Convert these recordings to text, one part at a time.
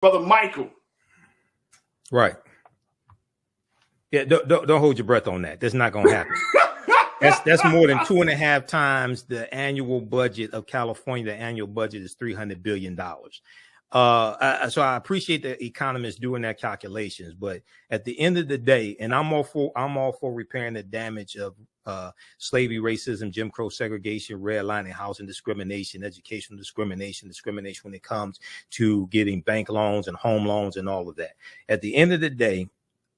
Brother Michael. Right. Yeah, don't hold your breath on that. That's not going to happen. That's more than 2.5 times the annual budget of California. The annual budget is $300 billion. So I appreciate the economists doing their calculations, but at the end of the day, and I'm all for repairing the damage of slavery, racism, Jim Crow segregation, redlining, housing discrimination, educational discrimination when it comes to getting bank loans and home loans and all of that. At the end of the day,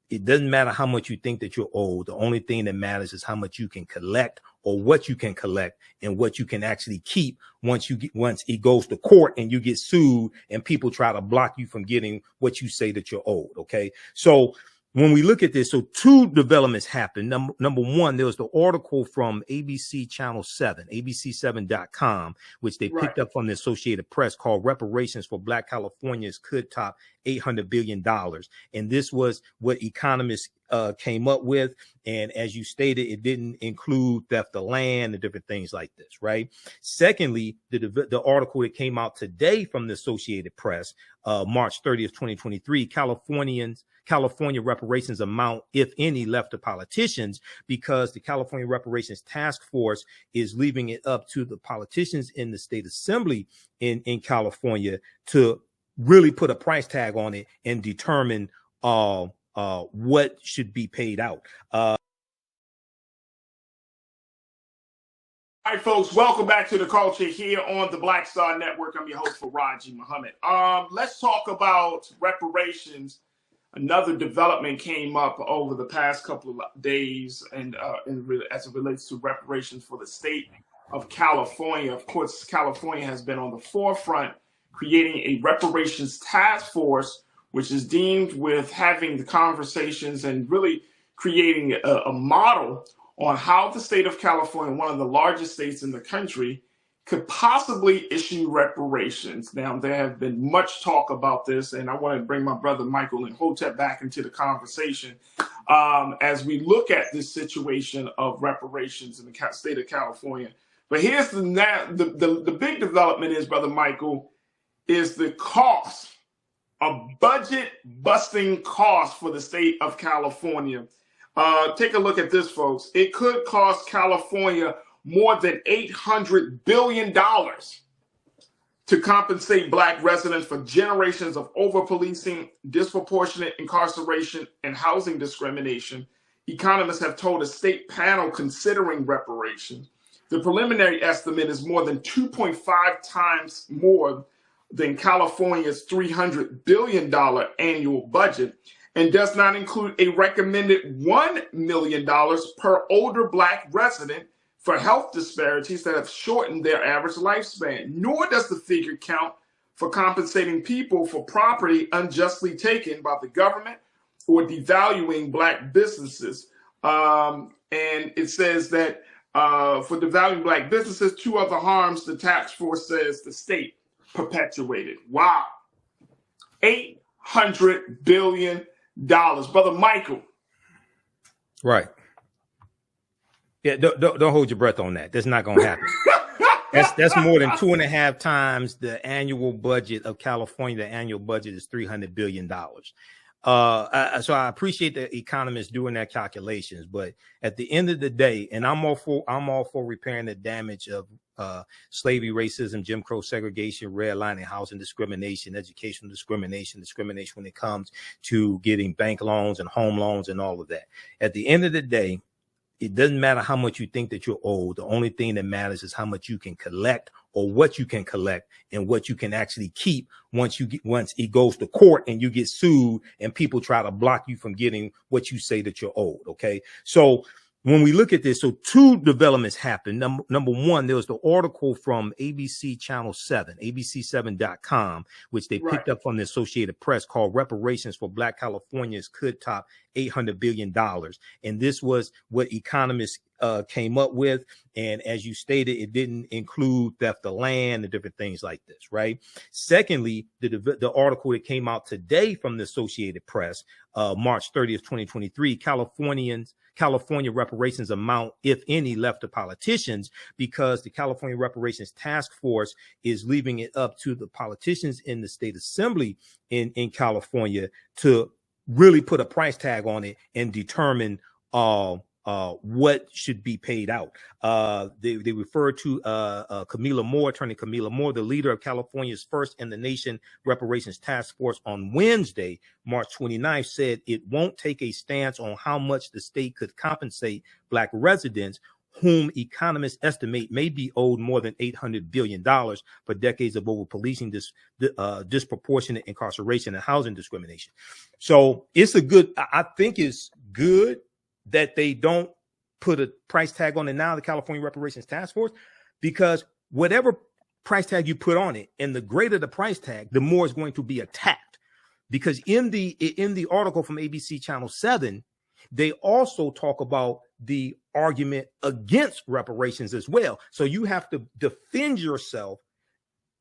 it doesn't matter how much you think that you're owed. The only thing that matters is how much you can collect, or what you can collect, and what you can actually keep once it goes to court and you get sued and people try to block you from getting what you say that you're owed. Okay. So when we look at this, so two developments happened. Number one, there was the article from ABC Channel 7, abc7.com, which they picked up from the Associated Press, called Reparations for Black Californians Could Top $800 billion. And this was what economists came up with. And as you stated, it didn't include theft of land and different things like this, right? Secondly, the article that came out today from the Associated Press, March 30th, 2023, California reparations amount, if any, left to politicians, because the California Reparations Task Force is leaving it up to the politicians in the state assembly in California to really put a price tag on it and determine what should be paid out. All right, folks, welcome back to The Culture here on the Black Star Network. I'm your host, Farajii Muhammad. Let's talk about reparations. Another development came up over the past couple of days, and as it relates to reparations for the state of California. Of course, California has been on the forefront creating a reparations task force, which is deemed with having the conversations and really creating a model on how the state of California, one of the largest states in the country, could possibly issue reparations. Now, there have been much talk about this, and I want to bring my brother Michael Imhotep back into the conversation as we look at this situation of reparations in the state of California. But here's the big development is, Brother Michael, is the cost, a budget-busting cost for the state of California. Take a look at this, folks. It could cost California more than $800 billion to compensate Black residents for generations of over-policing, disproportionate incarceration, and housing discrimination. Economists have told a state panel considering reparations. The preliminary estimate is more than 2.5 times more than California's $300 billion annual budget, and does not include a recommended $1 million per older Black resident for health disparities that have shortened their average lifespan, nor does the figure count for compensating people for property unjustly taken by the government or devaluing Black businesses. And it says that for devaluing Black businesses, two other harms the task force says the state perpetuated. Wow. $800 billion. Brother Michael. Right. Yeah, don't hold your breath on that. That's not going to happen. That's more than 2.5 times the annual budget of California. The annual budget is $300 billion. So I appreciate the economists doing their calculations, but at the end of the day, and I'm all for repairing the damage of slavery, racism, Jim Crow segregation, redlining, housing discrimination, educational discrimination when it comes to getting bank loans and home loans and all of that. At the end of the day, it doesn't matter how much you think that you're owed. The only thing that matters is how much you can collect, or what you can collect, and what you can actually keep once it goes to court and you get sued and people try to block you from getting what you say that you're owed. Okay. So when we look at this, so two developments happened. Number one, there was the article from ABC Channel 7, abc7.com, which they picked up from the Associated Press, called Reparations for Black Californians Could Top $800 billion. And this was what economists came up with. And as you stated, it didn't include theft of land and different things like this, right? Secondly, the article that came out today from the Associated Press, March 30th, 2023, California reparations amount, if any, left to politicians, because the California Reparations Task Force is leaving it up to the politicians in the state assembly in California to really put a price tag on it and determine what should be paid out. They refer to Attorney Camila Moore, the leader of California's first in the nation reparations task force, on Wednesday, March 29th, said it won't take a stance on how much the state could compensate Black residents whom economists estimate may be owed more than $800 billion for decades of over-policing, disproportionate incarceration and housing discrimination. So I think it's good that they don't put a price tag on it now, the California Reparations Task Force, because whatever price tag you put on it, and the greater the price tag, the more it's going to be attacked. Because in the article from ABC Channel 7, they also talk about the argument against reparations as well. So you have to defend yourself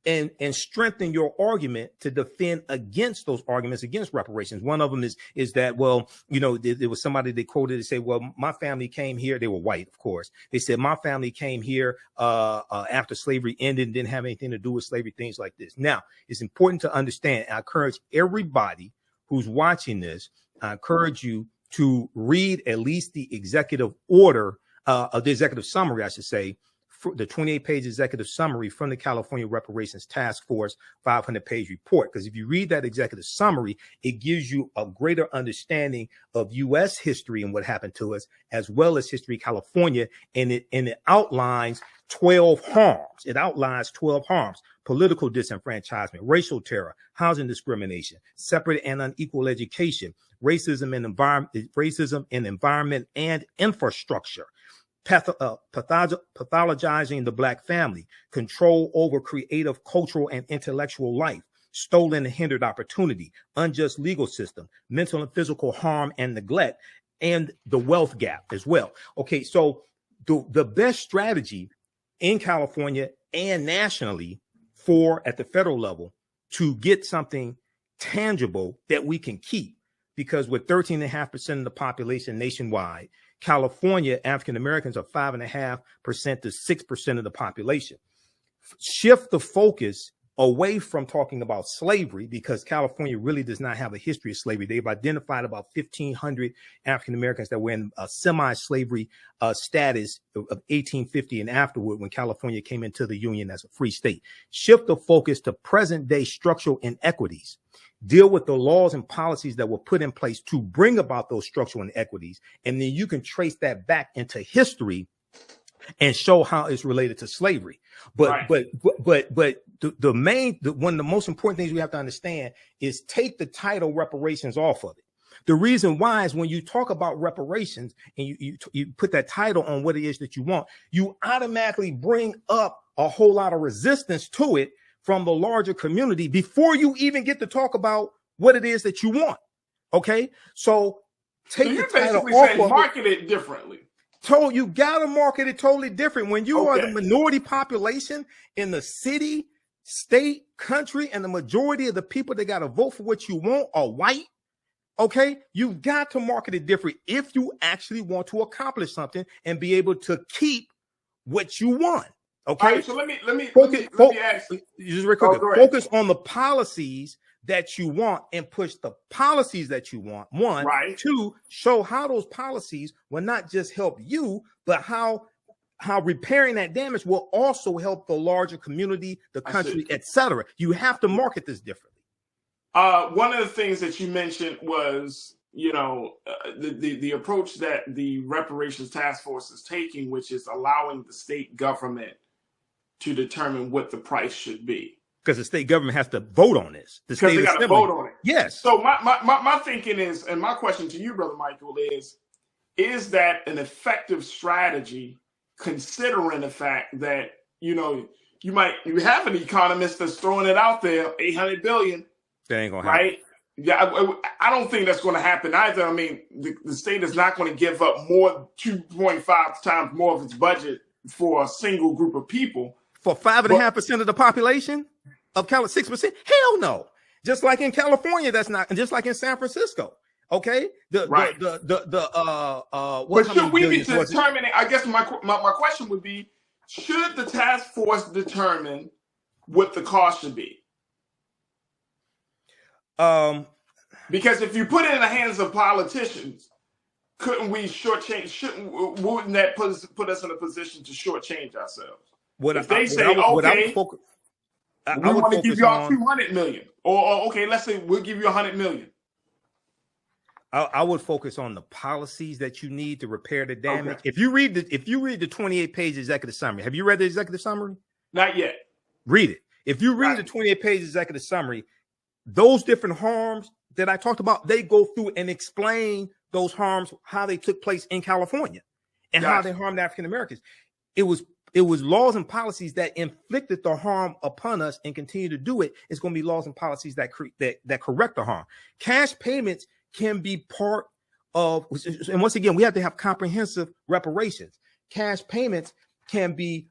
and strengthen your argument to defend against those arguments against reparations. One of them is that, well, there was somebody they quoted to say, well, my family came here. They were white, of course. They said, my family came here after slavery ended and didn't have anything to do with slavery, things like this. Now, it's important to understand. I encourage everybody who's watching this, I encourage you to read at least the executive order, the executive summary, I should say, the 28-page executive summary from the California Reparations Task Force 500-page report. Because if you read that executive summary, it gives you a greater understanding of U.S. history and what happened to us, as well as history of California. And it outlines 12 harms. It outlines 12 harms: political disenfranchisement, racial terror, housing discrimination, separate and unequal education, racism in environment and infrastructure, pathologizing the Black family, control over creative, cultural, and intellectual life, stolen and hindered opportunity, unjust legal system, mental and physical harm and neglect, and the wealth gap as well. Okay, so the best strategy in California and nationally at the federal level to get something tangible that we can keep, because with 13.5% of the population nationwide, California, African Americans are 5.5% to 6% of the population. Shift the focus away from talking about slavery, because California really does not have a history of slavery. They've identified about 1,500 African Americans that were in a semi-slavery status of 1850 and afterward, when California came into the Union as a free state. Shift the focus to present day structural inequities. Deal with the laws and policies that were put in place to bring about those structural inequities. And then you can trace that back into history and show how it's related to slavery. But one of the most important things we have to understand is take the title reparations off of it. The reason why is when you talk about reparations and you put that title on what it is that you want, you automatically bring up a whole lot of resistance to it from the larger community before you even get to talk about what it is that you want. Okay, so take the title off of it. Market it differently. You gotta market it totally different. When you are the minority population in the city, state, country, and the majority of the people that gotta vote for what you want are white. Okay, you've got to market it different if you actually want to accomplish something and be able to keep what you want. Okay, all right, so let me ask just real quick. Focus on the policies that you want and push the policies that you want. One, right. Two, show how those policies will not just help you, but how repairing that damage will also help the larger community, the country, etc. You have to market this differently. One of the things that you mentioned was, the approach that the Reparations Task Force is taking, which is allowing the state government to determine what the price should be. Because the state government has to vote on this. Because they got to vote on it. Yes. So my thinking is, and my question to you, Brother Michael, is that an effective strategy, considering the fact that, you have an economist that's throwing it out there, $800 billion. That ain't gonna happen. Right? Yeah, I don't think that's going to happen either. I mean, the state is not going to give up more 2.5 times more of its budget for a single group of people. For 5.5% of the population of California, 6%? Hell no. Just like in California, that's not, and just like in San Francisco. Okay. Right. But should we be determining? I guess my question would be: should the task force determine what the cost should be? Because if you put it in the hands of politicians, couldn't we shortchange? Wouldn't that put us in a position to shortchange ourselves? If they say, okay, we want to give y'all 200 million, or okay, let's say we'll give you 100 million. I would focus on the policies that you need to repair the damage. Okay. If you read the 28-page executive summary, have you read the executive summary? Not yet. Read it. If you read the 28-page executive summary, those different harms that I talked about, they go through and explain those harms, how they took place in California and how they harmed African Americans. It was laws and policies that inflicted the harm upon us and continue to do it. It's going to be laws and policies that correct the harm. Cash payments can be part of, and once again, we have to have comprehensive reparations. Cash payments can be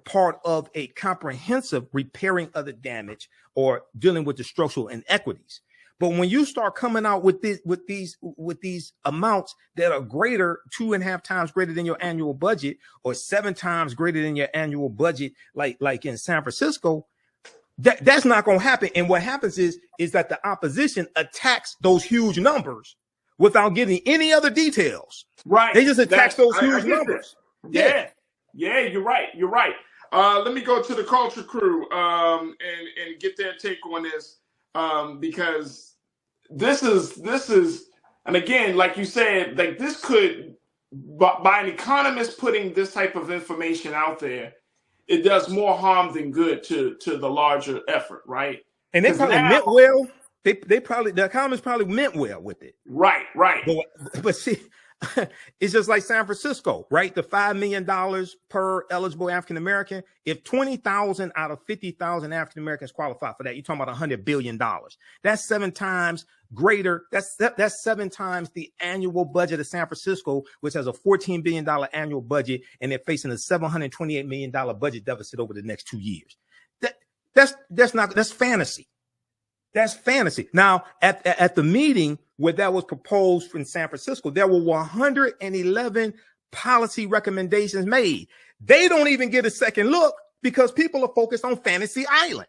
part of a comprehensive repairing of the damage or dealing with the structural inequities. But when you start coming out with these amounts that are greater, 2.5 times greater than your annual budget, or 7 times greater than your annual budget, like in San Francisco, that's not going to happen. And what happens is that the opposition attacks those huge numbers without giving any other details. Right. They just attack those huge numbers. Yeah, you're right. You're right. Let me go to the culture crew and get their take on this. Because this is, and again, like you said, like this could, by an economist putting this type of information out there, it does more harm than good to the larger effort, right? And they probably meant well. The economists probably meant well with it. Right. But see, it's just like San Francisco, right? The $5 million per eligible African American. If 20,000 out of 50,000 African Americans qualify for that, you're talking about $100 billion. That's 7 times greater. That's 7 times the annual budget of San Francisco, which has a $14 billion annual budget, and they're facing a $728 million budget deficit over the next 2 years. That's fantasy. That's fantasy. Now, at the meeting where that was proposed in San Francisco, there were 111 policy recommendations made. They don't even get a second look because people are focused on Fantasy Island.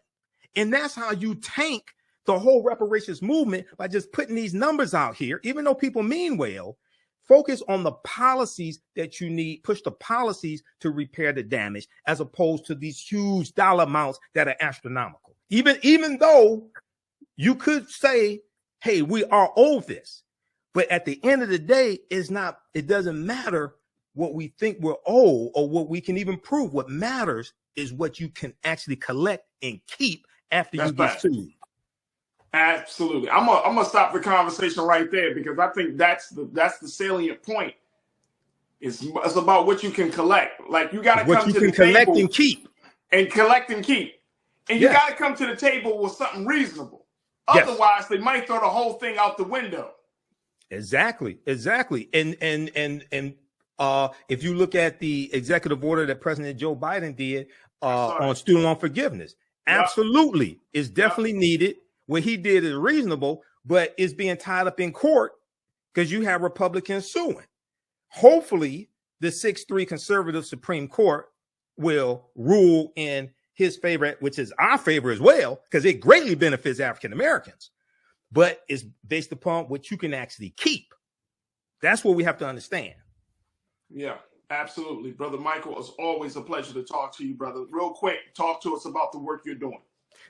And that's how you tank the whole reparations movement, by just putting these numbers out here. Even though people mean well, focus on the policies that you need, push the policies to repair the damage, as opposed to these huge dollar amounts that are astronomical. Even though you could say, hey, we are owed this. But at the end of the day, it doesn't matter what we think we're owed or what we can even prove. What matters is what you can actually collect and keep after you get sued. Absolutely. I'm gonna stop the conversation right there, because I think that's the salient point. It's about what you can collect. Like, you got to come to the table collect and keep. And collect and keep. And you got to come to the table with something reasonable. Otherwise, they might throw the whole thing out the window. Exactly. And if you look at the executive order that President Joe Biden did on student loan forgiveness, absolutely, it's definitely needed. What he did is reasonable, but it's being tied up in court because you have Republicans suing. Hopefully, the 6-3 conservative Supreme Court will rule in his favor, which is our favor as well, because it greatly benefits African Americans. But it's based upon what you can actually keep. That's what we have to understand. Yeah, absolutely. Brother Michael, it's always a pleasure to talk to you, brother. Real quick, talk to us about the work you're doing.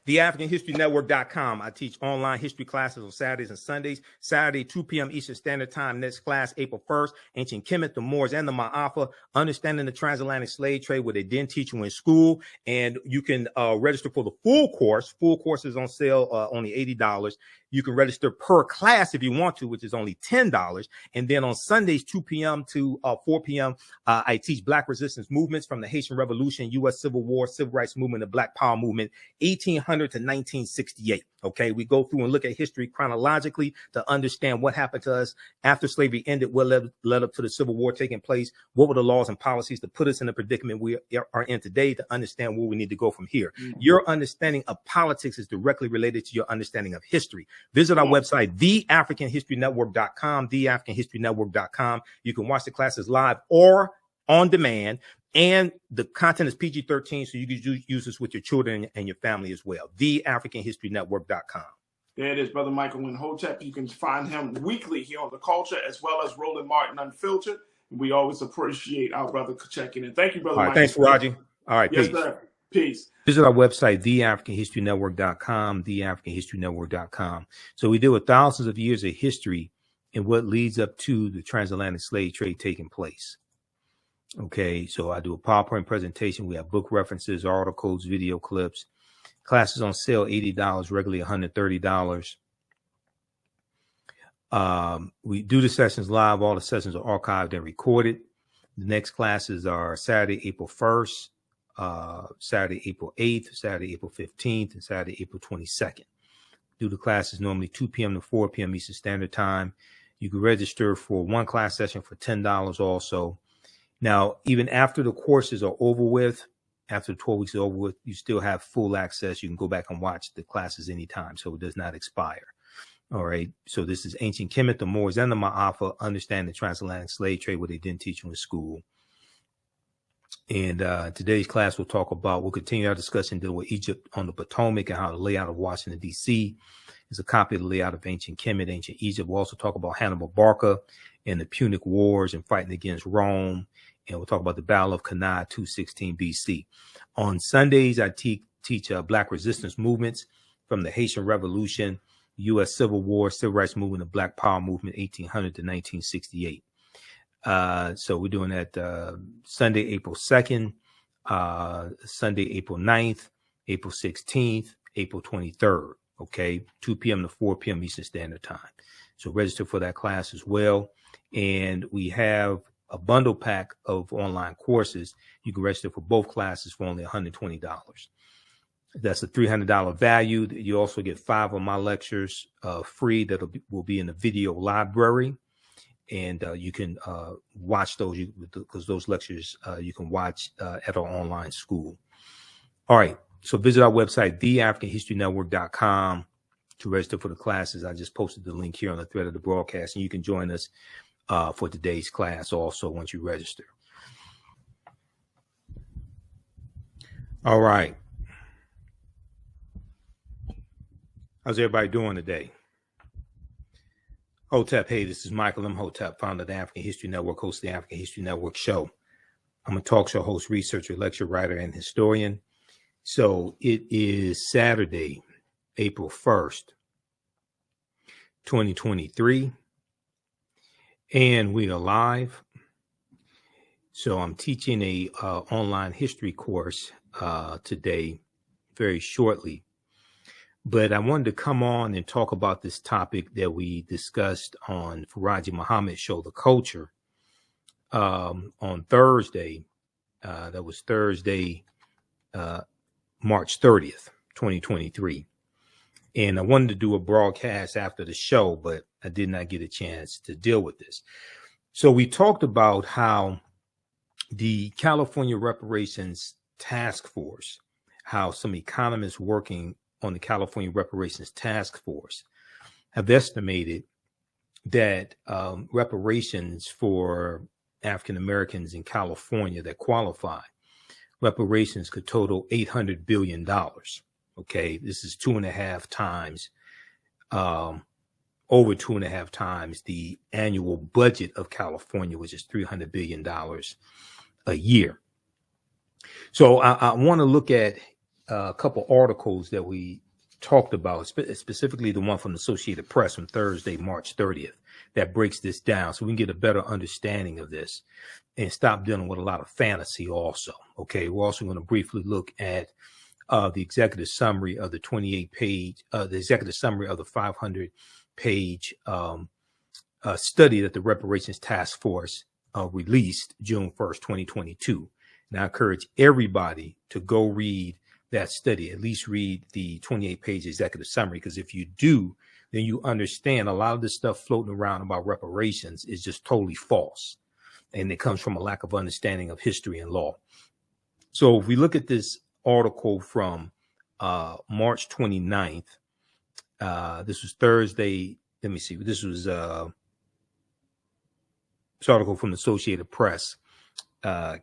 TheAfricanHistoryNetwork.com. I teach online history classes on Saturdays and Sundays. Saturday, 2 p.m. Eastern Standard Time. Next class, April 1st. Ancient Kemet, the Moors, and the Ma'afa. Understanding the Transatlantic Slave Trade, where they didn't teach you in school. And you can register for the full course. Full course is on sale, only $80. You can register per class if you want to, which is only $10. And then on Sundays, 2 p.m. to 4 p.m., I teach Black resistance movements from the Haitian Revolution, U.S. Civil War, Civil Rights Movement, the Black Power Movement, 1800 to 1968. Okay, we go through and look at history chronologically to understand what happened to us after slavery ended, what led up to the Civil War taking place, what were the laws and policies to put us in the predicament we are in today, to understand where we need to go from here. Your understanding of politics is directly related to your understanding of history. Visit our website, theafricanhistorynetwork.com, theafricanhistorynetwork.com. You can watch the classes live or on demand, and the content is PG-13, so you can use this with your children and your family as well. theafricanhistorynetwork.com. There it is, Brother Michael Imhotep. You can find him weekly here on The Culture, as well as Roland Martin Unfiltered. We always appreciate our brother checking in. Thank you, Brother Michael. Thanks, Farajii. All right, yes, peace. Sir. Peace. Visit our website, theafricanhistorynetwork.com, theafricanhistorynetwork.com. So we deal with thousands of years of history and what leads up to the transatlantic slave trade taking place. Okay, so I do a PowerPoint presentation. We have book references, articles, video clips. Classes on sale, $80, regularly $130. We do the sessions live. All the sessions are archived and recorded. The next classes are Saturday, April 1st, Saturday, April 8th, Saturday, April 15th, and Saturday, April 22nd. Do the classes normally 2 p.m. to 4 p.m. Eastern Standard Time. You can register for one class session for $10 also. Now, even after the courses are over with, after 12 weeks is over with, you still have full access. You can go back and watch the classes anytime, so it does not expire. All right. So this is Ancient Kemet, the Moors, and the Ma'afa, understand the transatlantic slave trade, what they didn't teach you in school. And today's class we'll continue our discussion dealing with Egypt on the Potomac and how the layout of Washington, D.C. is a copy of the layout of Ancient Kemet, Ancient Egypt. We'll also talk about Hannibal Barca and the Punic Wars and fighting against Rome. And we'll talk about the Battle of Cannae, 216 BC. On Sundays, I teach Black resistance movements from the Haitian Revolution, U.S. Civil War, Civil Rights Movement, the Black Power Movement, 1800 to 1968. So we're doing that Sunday, April 2nd, Sunday, April 9th, April 16th, April 23rd, okay, 2 p.m. to 4 p.m. Eastern Standard Time. So register for that class as well. And we have a bundle pack of online courses. You can register for both classes for only $120. That's a $300 value. You also get 5 of my lectures free will be in the video library. And you can watch those because those lectures you can watch at our online school. All right. So visit our website, theafricanhistorynetwork.com, to register for the classes. I just posted the link here on the thread of the broadcast, and you can join us for today's class also once you register. All right. How's everybody doing today? Hotep, hey, this is Michael Imhotep, founder of the African History Network, host of the African History Network show. I'm a talk show host, researcher, lecturer, writer, and historian. So it is Saturday, April 1st, 2023, and we are live. So I'm teaching a online history course today, very shortly. But I wanted to come on and talk about this topic that we discussed on Farajii Muhammad's show, The Culture, on Thursday. That was Thursday, March 30th, 2023. And I wanted to do a broadcast after the show, but I did not get a chance to deal with this. So we talked about how the California Reparations Task Force, how some economists working on the California Reparations Task Force have estimated that reparations for African Americans in California that qualify, reparations could total $800 billion. Okay, this is 2.5 times, over 2.5 times the annual budget of California, which is $300 billion a year. So I want to look at a couple articles that we talked about, specifically the one from the Associated Press from Thursday, March 30th, that breaks this down so we can get a better understanding of this and stop dealing with a lot of fantasy also. Okay, we're also going to briefly look at the executive summary of the 28-page, the executive summary of the 500-page study that the Reparations Task Force released June 1st, 2022. And I encourage everybody to go read that study, at least read the 28-page executive summary, because if you do, then you understand a lot of this stuff floating around about reparations is just totally false. And it comes from a lack of understanding of history and law. So if we look at this article from March 29th, this was Thursday. Let me see. This was this article from the Associated Press.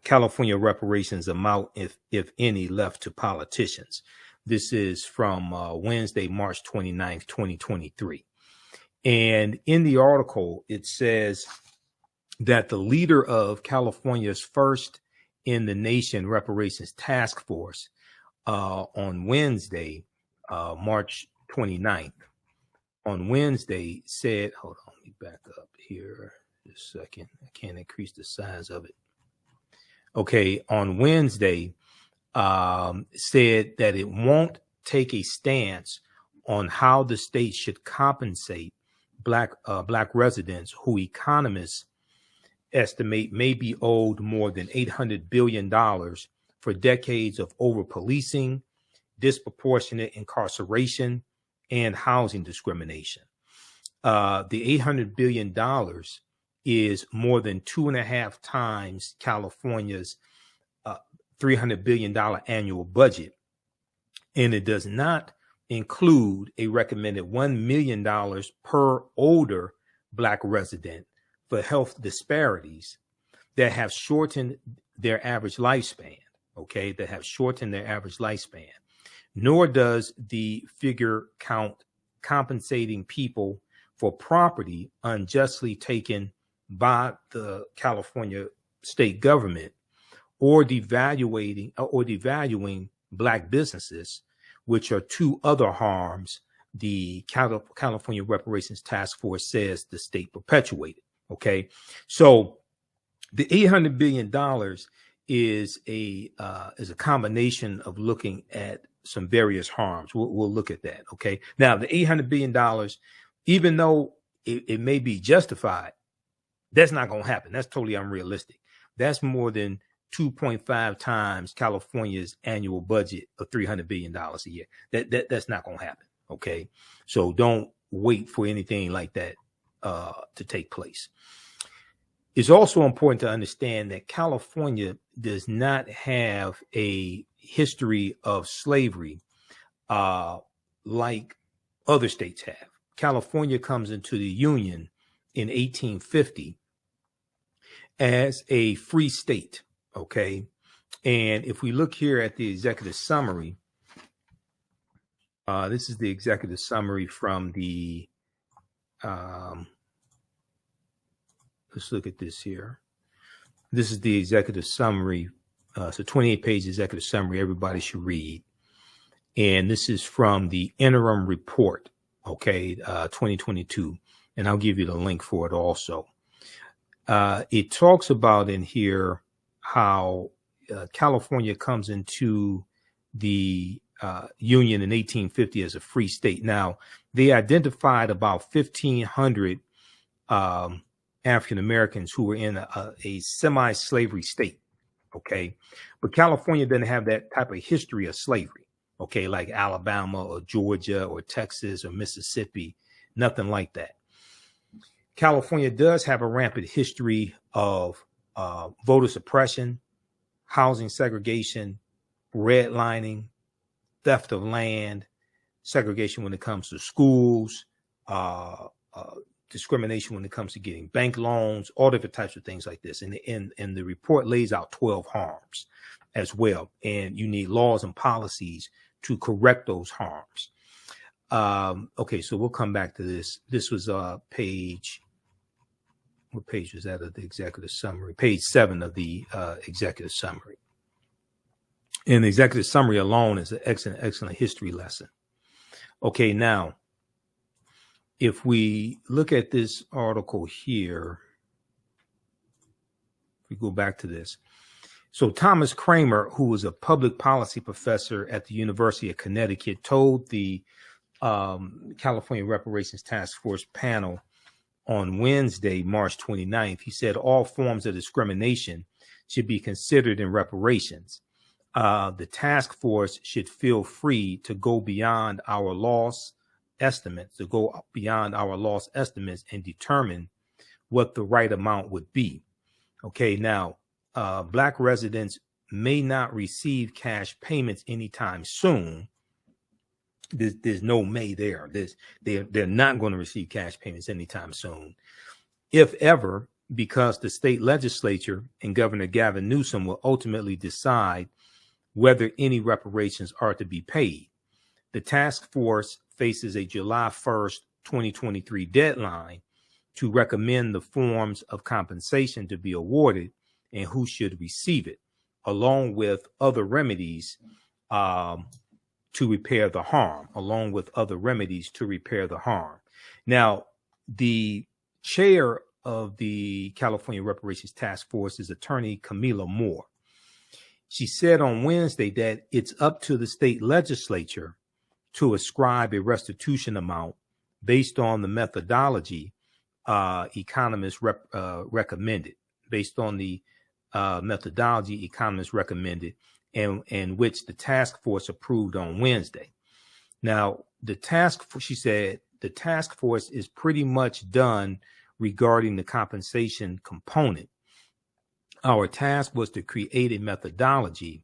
California reparations amount, if any, left to politicians. This is from Wednesday, March 29th, 2023. And in the article, it says that the leader of California's first in the nation reparations task force on Wednesday, March 29th, on Wednesday said, hold on, let me back up here just a second. I can't increase the size of it. Okay, on Wednesday, said that it won't take a stance on how the state should compensate black residents who economists estimate may be owed more than $800 billion for decades of over-policing, disproportionate incarceration, and housing discrimination. The $800 billion is more than 2.5 times California's $300 billion annual budget. And it does not include a recommended $1 million per older Black resident for health disparities that have shortened their average lifespan, okay, that have shortened their average lifespan. Nor does the figure count compensating people for property unjustly taken by the California state government, or devaluing Black businesses, which are two other harms the California Reparations Task Force says the state perpetuated. Okay, so the $800 billion is a combination of looking at some various harms. We'll look at that. Okay, now the $800 billion, even though it may be justified, that's not going to happen. That's totally unrealistic. That's more than 2.5 times California's annual budget of $300 billion a year. That's not going to happen. Okay, so don't wait for anything like that to take place. It's also important to understand that California does not have a history of slavery like other states have. California comes into the Union in 1850 as a free state, okay? And if we look here at the executive summary, this is the executive summary from the, let's look at this here. This is the executive summary. So 28-page executive summary, everybody should read. And this is from the interim report, okay, 2022. And I'll give you the link for it also. It talks about in here how California comes into the Union in 1850 as a free state. Now, they identified about 1,500 African Americans who were in a semi-slavery state, okay? But California didn't have that type of history of slavery, okay, like Alabama or Georgia or Texas or Mississippi, nothing like that. California does have a rampant history of voter suppression, housing segregation, redlining, theft of land, segregation when it comes to schools, discrimination when it comes to getting bank loans, all different types of things like this. And the report lays out 12 harms as well. And you need laws and policies to correct those harms. Okay, so we'll come back to this. This was page, what page was that of the executive summary? Page 7 of the executive summary. And the executive summary alone is an excellent history lesson. Okay, now, if we look at this article here, if we go back to this. So Thomas Kramer, who was a public policy professor at the University of Connecticut, told the California Reparations Task Force panel on Wednesday, March 29th, he said all forms of discrimination should be considered in reparations. The task force should feel free to go beyond our loss estimates, and determine what the right amount would be. Okay, now, Black residents may not receive cash payments anytime soon. There's no may there. They're not going to receive cash payments anytime soon, if ever, because the state legislature and Governor Gavin Newsom will ultimately decide whether any reparations are to be paid. The task force faces a July 1st, 2023 deadline to recommend the forms of compensation to be awarded and who should receive it, along with other remedies to repair the harm, Now, the chair of the California Reparations Task Force is attorney Camila Moore. She said on Wednesday that it's up to the state legislature to ascribe a restitution amount based on the methodology economists recommended, and which the task force approved on Wednesday. Now, she said the task force is pretty much done regarding the compensation component. Our task was to create a methodology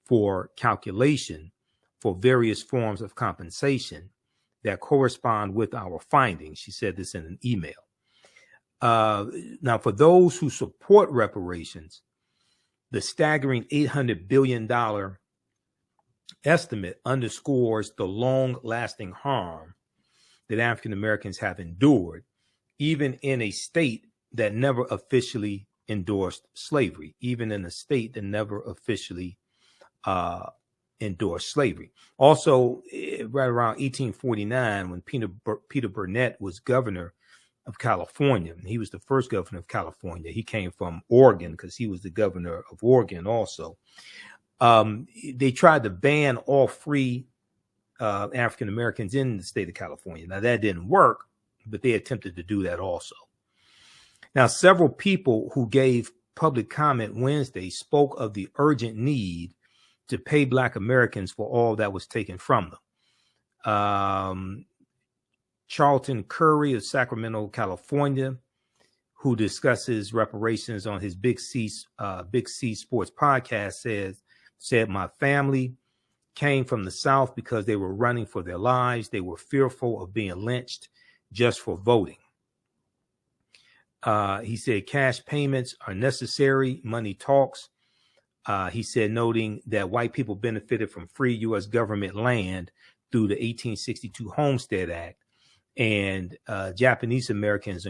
for calculation for various forms of compensation that correspond with our findings. She said this in an email. Now, for those who support reparations, the staggering $800 billion estimate underscores the long-lasting harm that African Americans have endured, even in a state that never officially endorsed slavery, Also, right around 1849, when Peter Burnett was governor of California, he was the first governor of California. He came from Oregon because he was the governor of Oregon also. They tried to ban all free African Americans in the state of California. Now, that didn't work, but they attempted to do that also. Now, several people who gave public comment Wednesday spoke of the urgent need to pay Black Americans for all that was taken from them. Charlton Curry of Sacramento, California, who discusses reparations on his Big C Sports podcast, said my family came from the South because they were running for their lives. They were fearful of being lynched just for voting. He said cash payments are necessary. Money talks. He said, noting that white people benefited from free U.S. government land through the 1862 Homestead Act, and Japanese Americans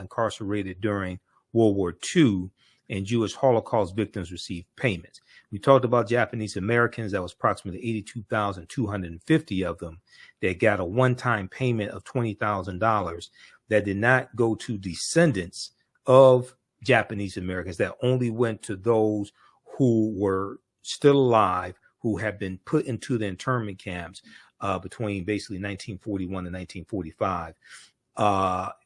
incarcerated during World War II and Jewish Holocaust victims received payments. We talked about Japanese Americans. That was approximately 82,250 of them that got a one-time payment of $20,000 that did not go to descendants of Japanese Americans. That only went to those who were still alive, who had been put into the internment camps between basically 1941 and 1945,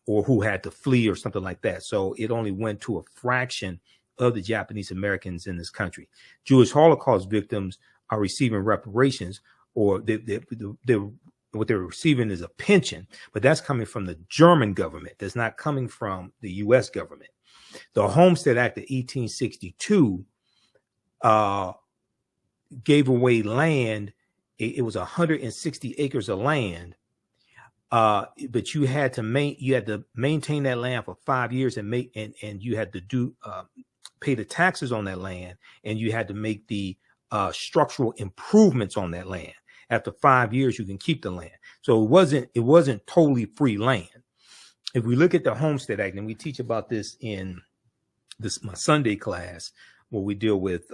or who had to flee or something like that. So it only went to a fraction of the Japanese Americans in this country. Jewish Holocaust victims are receiving reparations, or what they're receiving is a pension, but that's coming from the German government. That's not coming from the U.S. government. The Homestead Act of 1862 gave away land. It was 160 acres of land, but you had to maintain that land for 5 years and you had to pay the taxes on that land, and you had to make the structural improvements on that land. After 5 years, you can keep the land. So it wasn't totally free land. If we look at the Homestead Act, and we teach about this in my Sunday class, where we deal with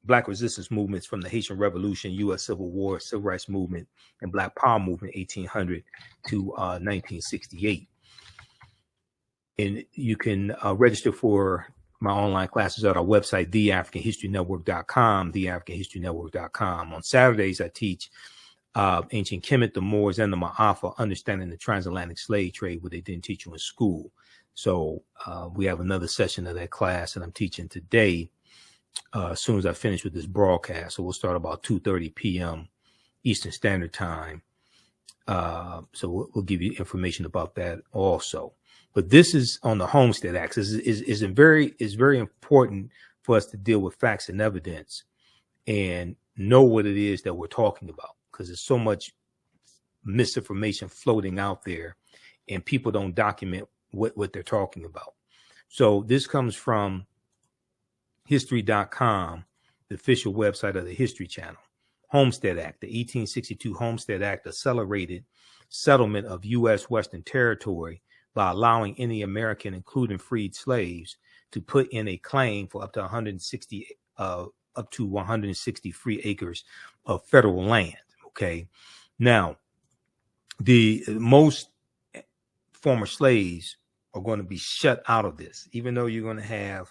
Black resistance movements from the Haitian Revolution, U.S. Civil War, Civil Rights Movement, and Black Power Movement, 1800 to 1968. And you can register for My online classes are at our website, theafricanhistorynetwork.com, theafricanhistorynetwork.com. On Saturdays, I teach ancient Kemet, the Moors, and the Ma'afa, understanding the transatlantic slave trade, what they didn't teach you in school. So we have another session of that class that I'm teaching today as soon as I finish with this broadcast. So we'll start about 2:30 p.m. Eastern Standard Time. So we'll give you information about that also. But this is on the Homestead Act. This is very important for us to deal with facts and evidence and know what it is that we're talking about, because there's so much misinformation floating out there and people don't document what they're talking about. So this comes from history.com, the official website of the History Channel. Homestead Act, the 1862 Homestead Act accelerated settlement of U.S. Western Territory by allowing any American, including freed slaves, to put in a claim for up to 160 free acres of federal land. Okay, now the most former slaves are going to be shut out of this, even though you're going to have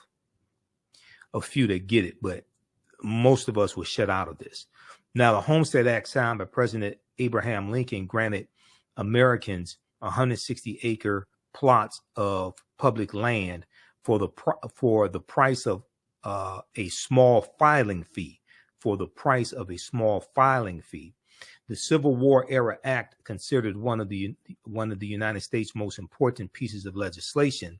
a few that get it, but most of us were shut out of this. Now, the Homestead Act signed by President Abraham Lincoln granted Americans 160-acre plots of public land for the price of a small filing fee. For the price of a small filing fee, the Civil War era act, considered one of the United States' most important pieces of legislation,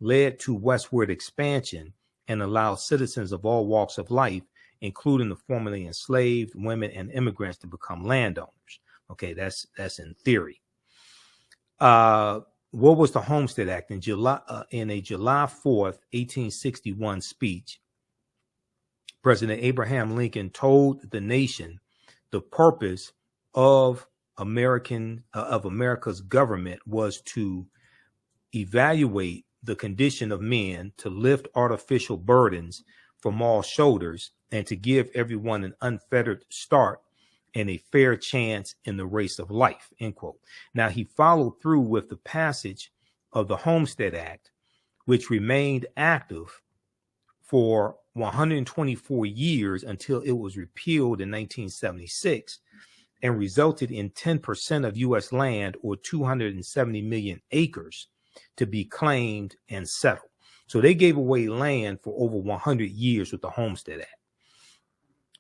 led to westward expansion and allowed citizens of all walks of life, including the formerly enslaved, women, and immigrants, to become landowners. Okay, that's in theory. What was the Homestead Act? In a July 4th, 1861 speech, President Abraham Lincoln told the nation the purpose of America's government was to evaluate the condition of men, to lift artificial burdens from all shoulders, and to give everyone an unfettered start and a fair chance in the race of life, end quote. Now, he followed through with the passage of the Homestead Act, which remained active for 124 years until it was repealed in 1976 and resulted in 10% of U.S. land, or 270 million acres, to be claimed and settled. So they gave away land for over 100 years with the Homestead Act.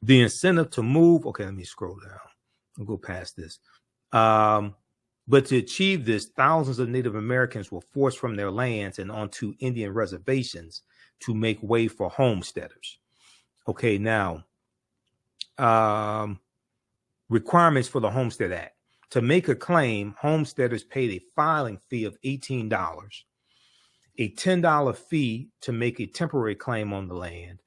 The incentive to move, okay, let me scroll down. I'll go past this. But to achieve this, thousands of Native Americans were forced from their lands and onto Indian reservations to make way for homesteaders. Okay, now, requirements for the Homestead Act. To make a claim, homesteaders paid a filing fee of $18, a $10 fee to make a temporary claim on the land,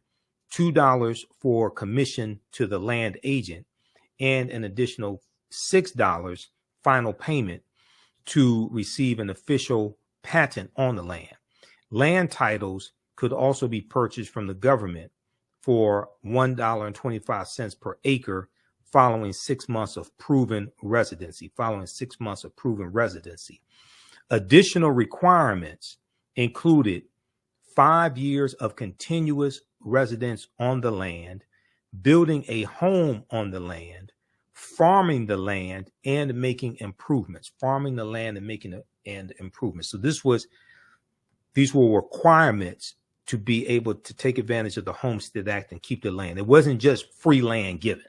$2 for commission to the land agent, and an additional $6 final payment to receive an official patent on the land. Land titles could also be purchased from the government for $1.25 per acre following 6 months of proven residency. Additional requirements included 5 years of continuous residence on the land, building a home on the land, farming the land, and making improvements. So these were requirements to be able to take advantage of the Homestead Act and keep the land. It wasn't just free land given.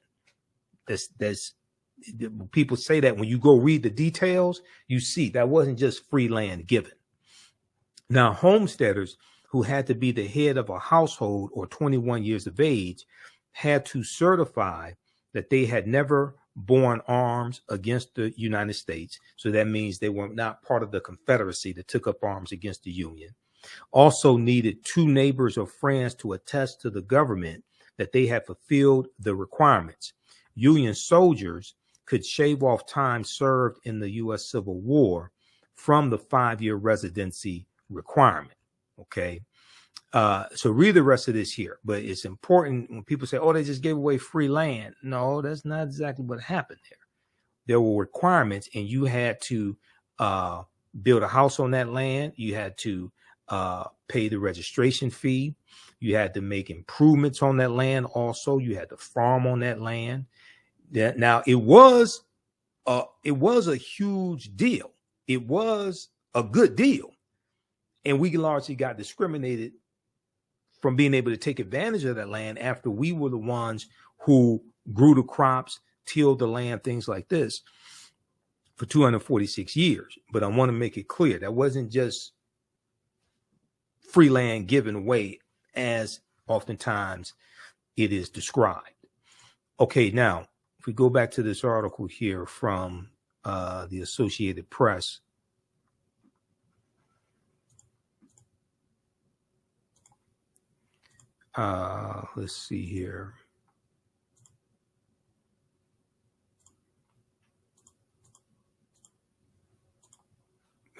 People say that when you go read the details, you see that wasn't just free land given. Now, homesteaders who had to be the head of a household or 21 years of age had to certify that they had never borne arms against the United States. So that means they were not part of the Confederacy that took up arms against the Union. Also needed 2 neighbors or friends to attest to the government that they had fulfilled the requirements. Union soldiers could shave off time served in the U.S. Civil War from the 5-year residency requirement. Okay. So read the rest of this here, but it's important when people say, oh, they just gave away free land. No, that's not exactly what happened there. There were requirements, and you had to build a house on that land. You had to pay the registration fee. You had to make improvements on that land. Also, you had to farm on that land. Now, it was a huge deal. It was a good deal. And we largely got discriminated from being able to take advantage of that land after we were the ones who grew the crops, tilled the land, things like this for 246 years. But I want to make it clear that wasn't just free land given away as oftentimes it is described. Okay, now, if we go back to this article here from the Associated Press, let's see here.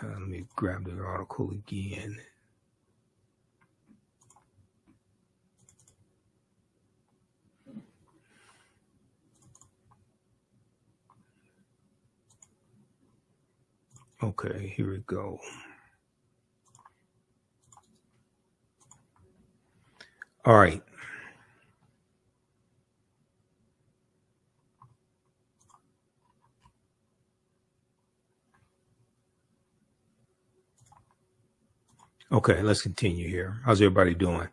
Let me grab the article again. Okay, here we go. All right. Okay, let's continue here. How's everybody doing?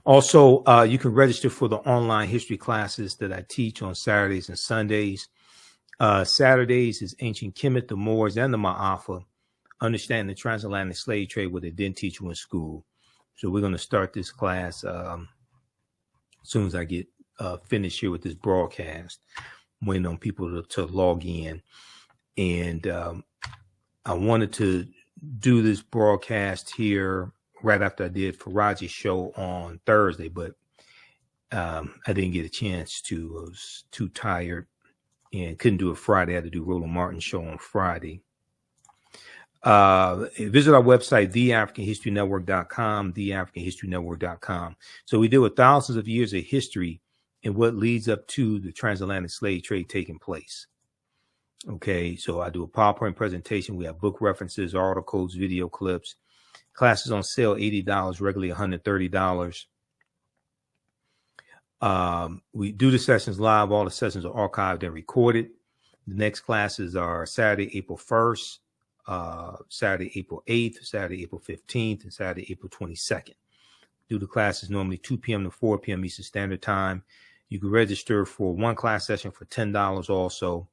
Also, you can register for the online history classes that I teach on Saturdays and Sundays. Saturdays is Ancient Kemet, the Moors, and the Ma'afa, understanding the transatlantic slave trade, what they didn't teach you in school. So we're going to start this class as soon as I get finished here with this broadcast. I'm waiting on people to log in. And I wanted to do this broadcast here right after I did Farajii show on Thursday, but I didn't get a chance to. I was too tired and couldn't do it Friday. I had to do Roland Martin's show on Friday. Visit our website, theafricanhistorynetwork.com, theafricanhistorynetwork.com. So we deal with thousands of years of history and what leads up to the transatlantic slave trade taking place. Okay, so I do a PowerPoint presentation. We have book references, articles, video clips. Classes on sale, $80, regularly $130. We do the sessions live. All the sessions are archived and recorded. The next classes are Saturday, April 1st, Saturday, April 8th, Saturday, April 15th, and Saturday, April 22nd. Do the classes normally 2 p.m. to 4 p.m. Eastern Standard Time. You can register for one class session for $10 also.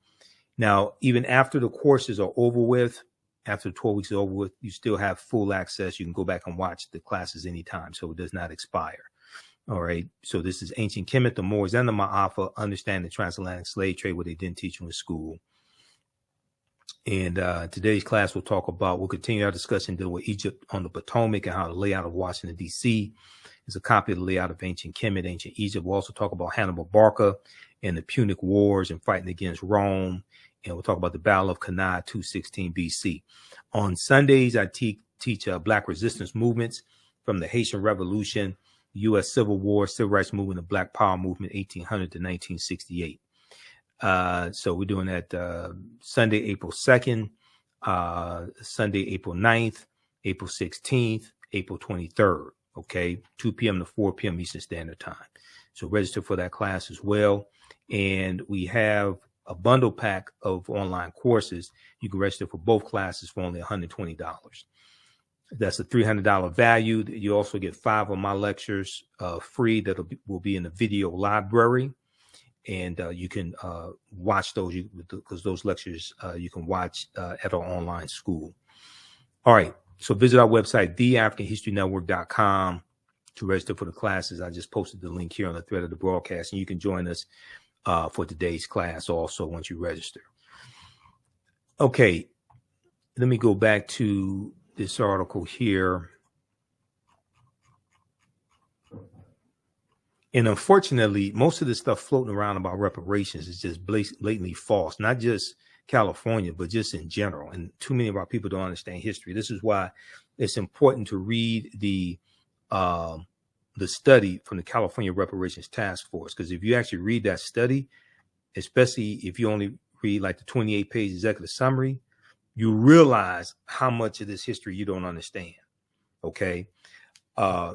Now, even after the courses are over with, after the 12 weeks is over with, you still have full access. You can go back and watch the classes anytime, so it does not expire. All right. So this is Ancient Kemet, the Moors, and the Ma'afa, understand the transatlantic slave trade, what they didn't teach you in school. And today's class we'll continue our discussion dealing with Egypt on the Potomac and how the layout of Washington, D.C. is a copy of the layout of Ancient Kemet, Ancient Egypt. We'll also talk about Hannibal Barca and the Punic Wars and fighting against Rome. And we'll talk about the Battle of Cannae, 216 B.C. On Sundays, I teach Black resistance movements from the Haitian Revolution, U.S. Civil War, Civil Rights Movement, the Black Power Movement, 1800 to 1968. So we're doing that Sunday, April 2nd, Sunday, April 9th, April 16th, April 23rd, okay, 2 p.m. to 4 p.m. Eastern Standard Time. So register for that class as well. And we have a bundle pack of online courses. You can register for both classes for only $120. That's a $300 value. You also get 5 of my lectures free that will be in the video library. And you can watch those because those lectures you can watch at our online school. All right. So visit our website, theafricanhistorynetwork.com, to register for the classes. I just posted the link here on the thread of the broadcast, and you can join us for today's class also once you register. Okay. Let me go back to this article here. And unfortunately, most of this stuff floating around about reparations is just blatantly false, not just California, but just in general. And too many of our people don't understand history. This is why it's important to read the study from the California Reparations Task Force. Because if you actually read that study, especially if you only read like the 28-page executive summary, you realize how much of this history you don't understand. okay?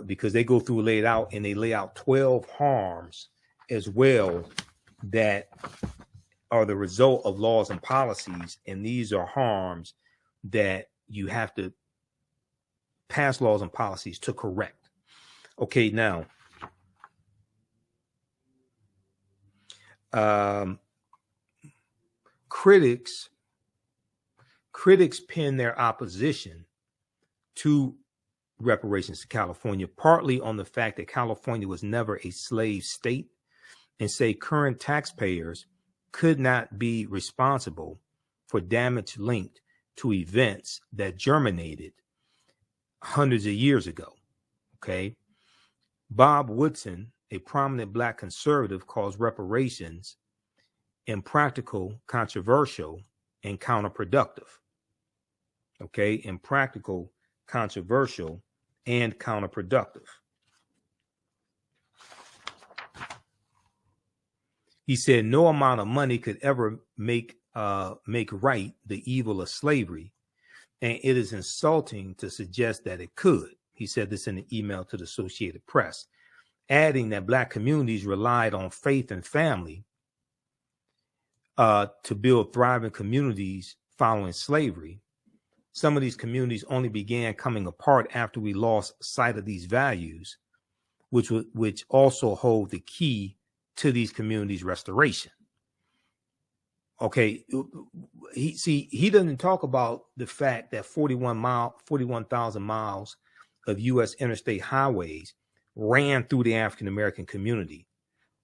Because they go through laid out, and they lay out 12 harms as well that are the result of laws and policies. And these are harms that you have to pass laws and policies to correct. Okay, now, critics pin their opposition to reparations to California partly on the fact that California was never a slave state, and say current taxpayers could not be responsible for damage linked to events that germinated hundreds of years ago. Okay. Bob Woodson, a prominent Black conservative, calls reparations impractical, controversial, and counterproductive. Okay. Impractical, controversial, and counterproductive. He said no amount of money could ever make right the evil of slavery, and it is insulting to suggest that it could. He said this in an email to the Associated Press, adding that Black communities relied on faith and family to build thriving communities following slavery. Some of these communities only began coming apart after we lost sight of these values, which also hold the key to these communities' restoration. Okay, he doesn't talk about the fact that 41,000 miles of U.S. interstate highways ran through the African American community,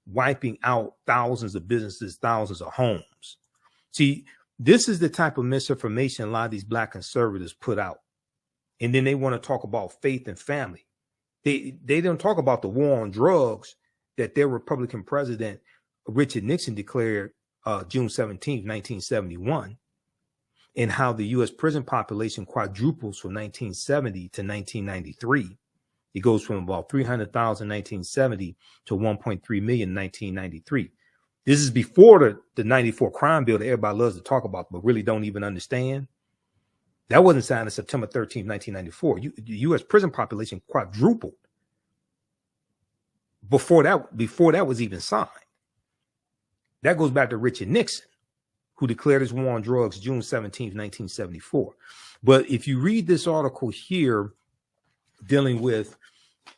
wiping out thousands of businesses, thousands of homes. See, this is the type of misinformation a lot of these Black conservatives put out. And then they want to talk about faith and family. They don't talk about the war on drugs that their Republican president, Richard Nixon, declared June 17, 1971, and how the U.S. prison population quadruples from 1970 to 1993. It goes from about 300,000 in 1970 to 1.3 million in 1993. This is before the 94 crime bill that everybody loves to talk about, but really don't even understand. That wasn't signed on September 13, 1994. The U.S. prison population quadrupled before that was even signed. That goes back to Richard Nixon, who declared his war on drugs June 17, 1974. But if you read this article here dealing with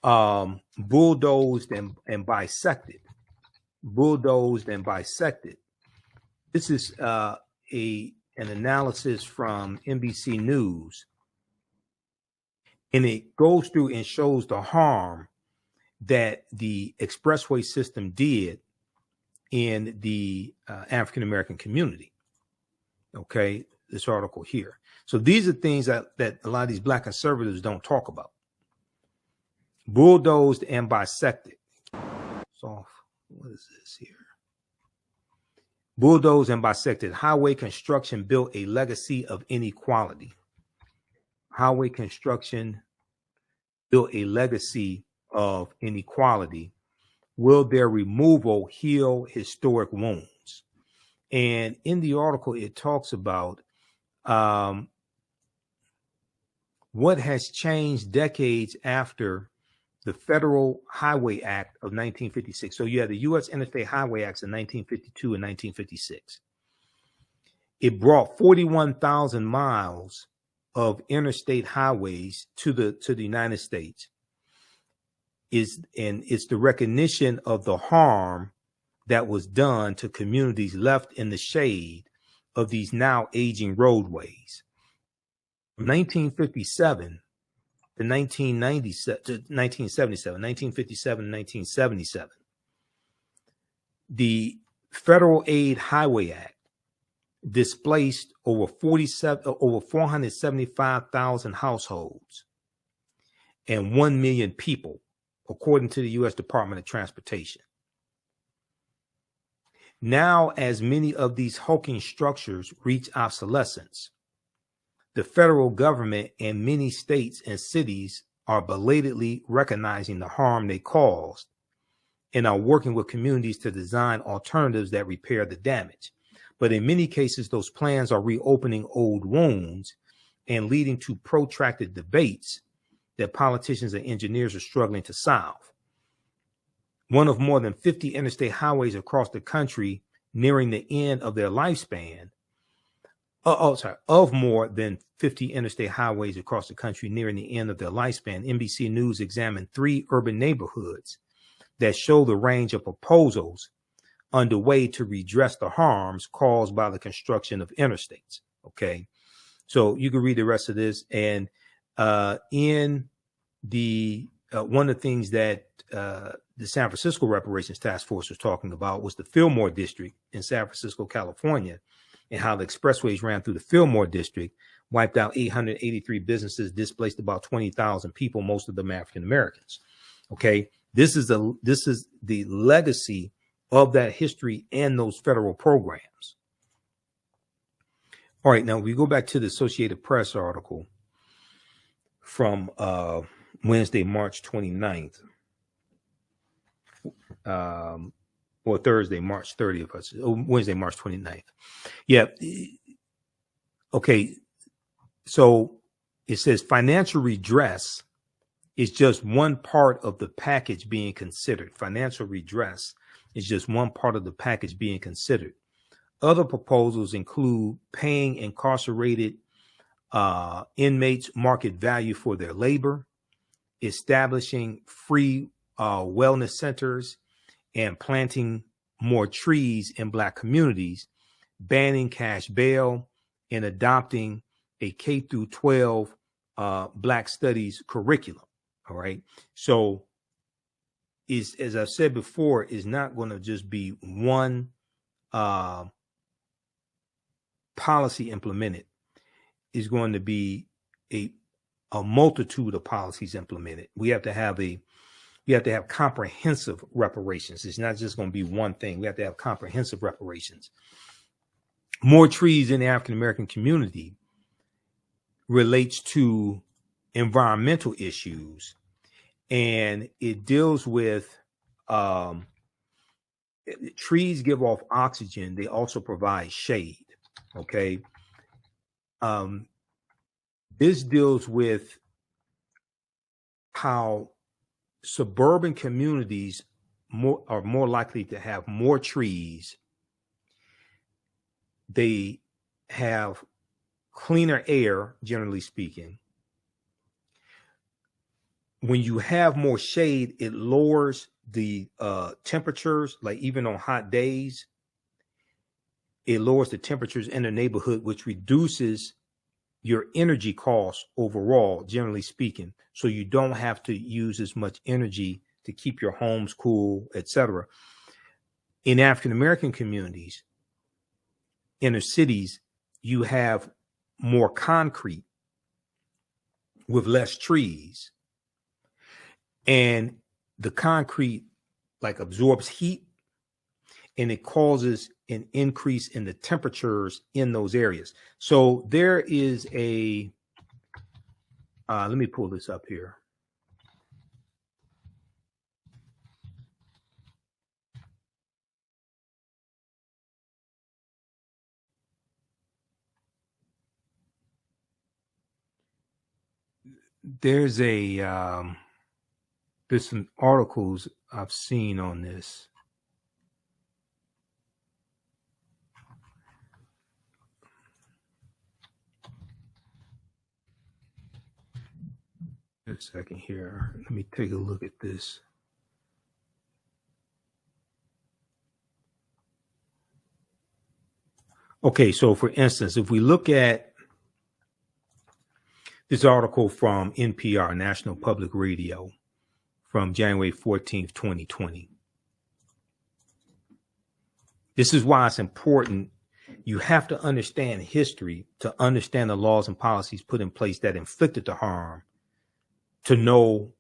bulldozed and bisected, this is an analysis from NBC News, and it goes through and shows the harm that the expressway system did in the African American community. Okay, this article here. So these are things that a lot of these Black conservatives don't talk about. Bulldozed and bisected. So what is this here? Bulldozed and bisected. Highway construction built a legacy of inequality. Highway construction built a legacy of inequality. Will their removal heal historic wounds? And in the article, it talks about what has changed decades after the Federal Highway Act of 1956. So you had the U.S. Interstate Highway Acts in 1952 and 1956. It brought 41,000 miles of interstate highways to the United States. It's the recognition of the harm that was done to communities left in the shade of these now aging roadways. From 1957 to 1977, the Federal Aid Highway Act displaced over 475,000 households and 1 million people, according to the U.S. Department of Transportation. Now, as many of these hulking structures reach obsolescence, the federal government and many states and cities are belatedly recognizing the harm they caused and are working with communities to design alternatives that repair the damage. But in many cases, those plans are reopening old wounds and leading to protracted debates that politicians and engineers are struggling to solve. One of more than 50 interstate highways across the country nearing the end of their lifespan. Of more than 50 interstate highways across the country nearing the end of their lifespan, NBC News examined 3 urban neighborhoods that show the range of proposals underway to redress the harms caused by the construction of interstates. Okay, so you can read the rest of this. And in the one of the things that the San Francisco Reparations Task Force was talking about was the Fillmore District in San Francisco, California, and how the expressways ran through the Fillmore District, wiped out 883 businesses, displaced about 20,000 people, most of them African Americans. Okay, this is the legacy of that history and those federal programs. All right, now we go back to the Associated Press article from Wednesday, March 29th, or Thursday, March 30th, Wednesday, March 29th. Yeah. Okay. So it says financial redress is just one part of the package being considered. Financial redress is just one part of the package being considered. Other proposals include paying incarcerated inmates market value for their labor, establishing free wellness centers, and planting more trees in Black communities, banning cash bail, and adopting a K through 12 Black studies curriculum. All right. So as I've said before, is not going to just be one policy implemented. Is going to be a multitude of policies implemented. We have to have comprehensive reparations. It's not just going to be one thing. We have to have comprehensive reparations. More trees in the African American community relates to environmental issues, and it deals with trees give off oxygen. They also provide shade. Okay. This deals with how suburban communities are more likely to have more trees. They have cleaner air, generally speaking. When you have more shade, it lowers the temperatures, like even on hot days. It lowers the temperatures in the neighborhood, which reduces your energy costs overall, generally speaking. So you don't have to use as much energy to keep your homes cool, etc. In African American communities, inner cities, you have more concrete with less trees. And the concrete like absorbs heat, and it causes an increase in the temperatures in those areas. So there is a, let me pull this up here. There's some articles I've seen on this. A second here. Let me take a look at this. Okay, so for instance, if we look at this article from NPR, National Public Radio, from January 14th, 2020. This is why it's important. You have to understand history to understand the laws and policies put in place that inflicted the harm, to know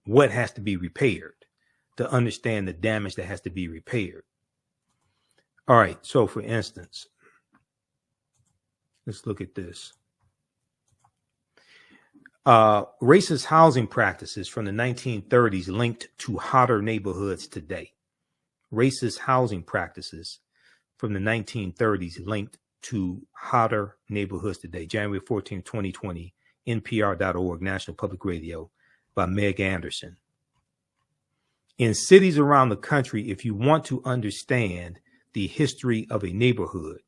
what has to be repaired, to understand the damage that has to be repaired. All right, so for instance, let's look at this. Racist housing practices from the 1930s linked to hotter neighborhoods today. Racist housing practices from the 1930s linked to hotter neighborhoods today. January 14, 2020, NPR.org, National Public Radio. by Meg Anderson. In cities around the country, if you want to understand the history of a neighborhood,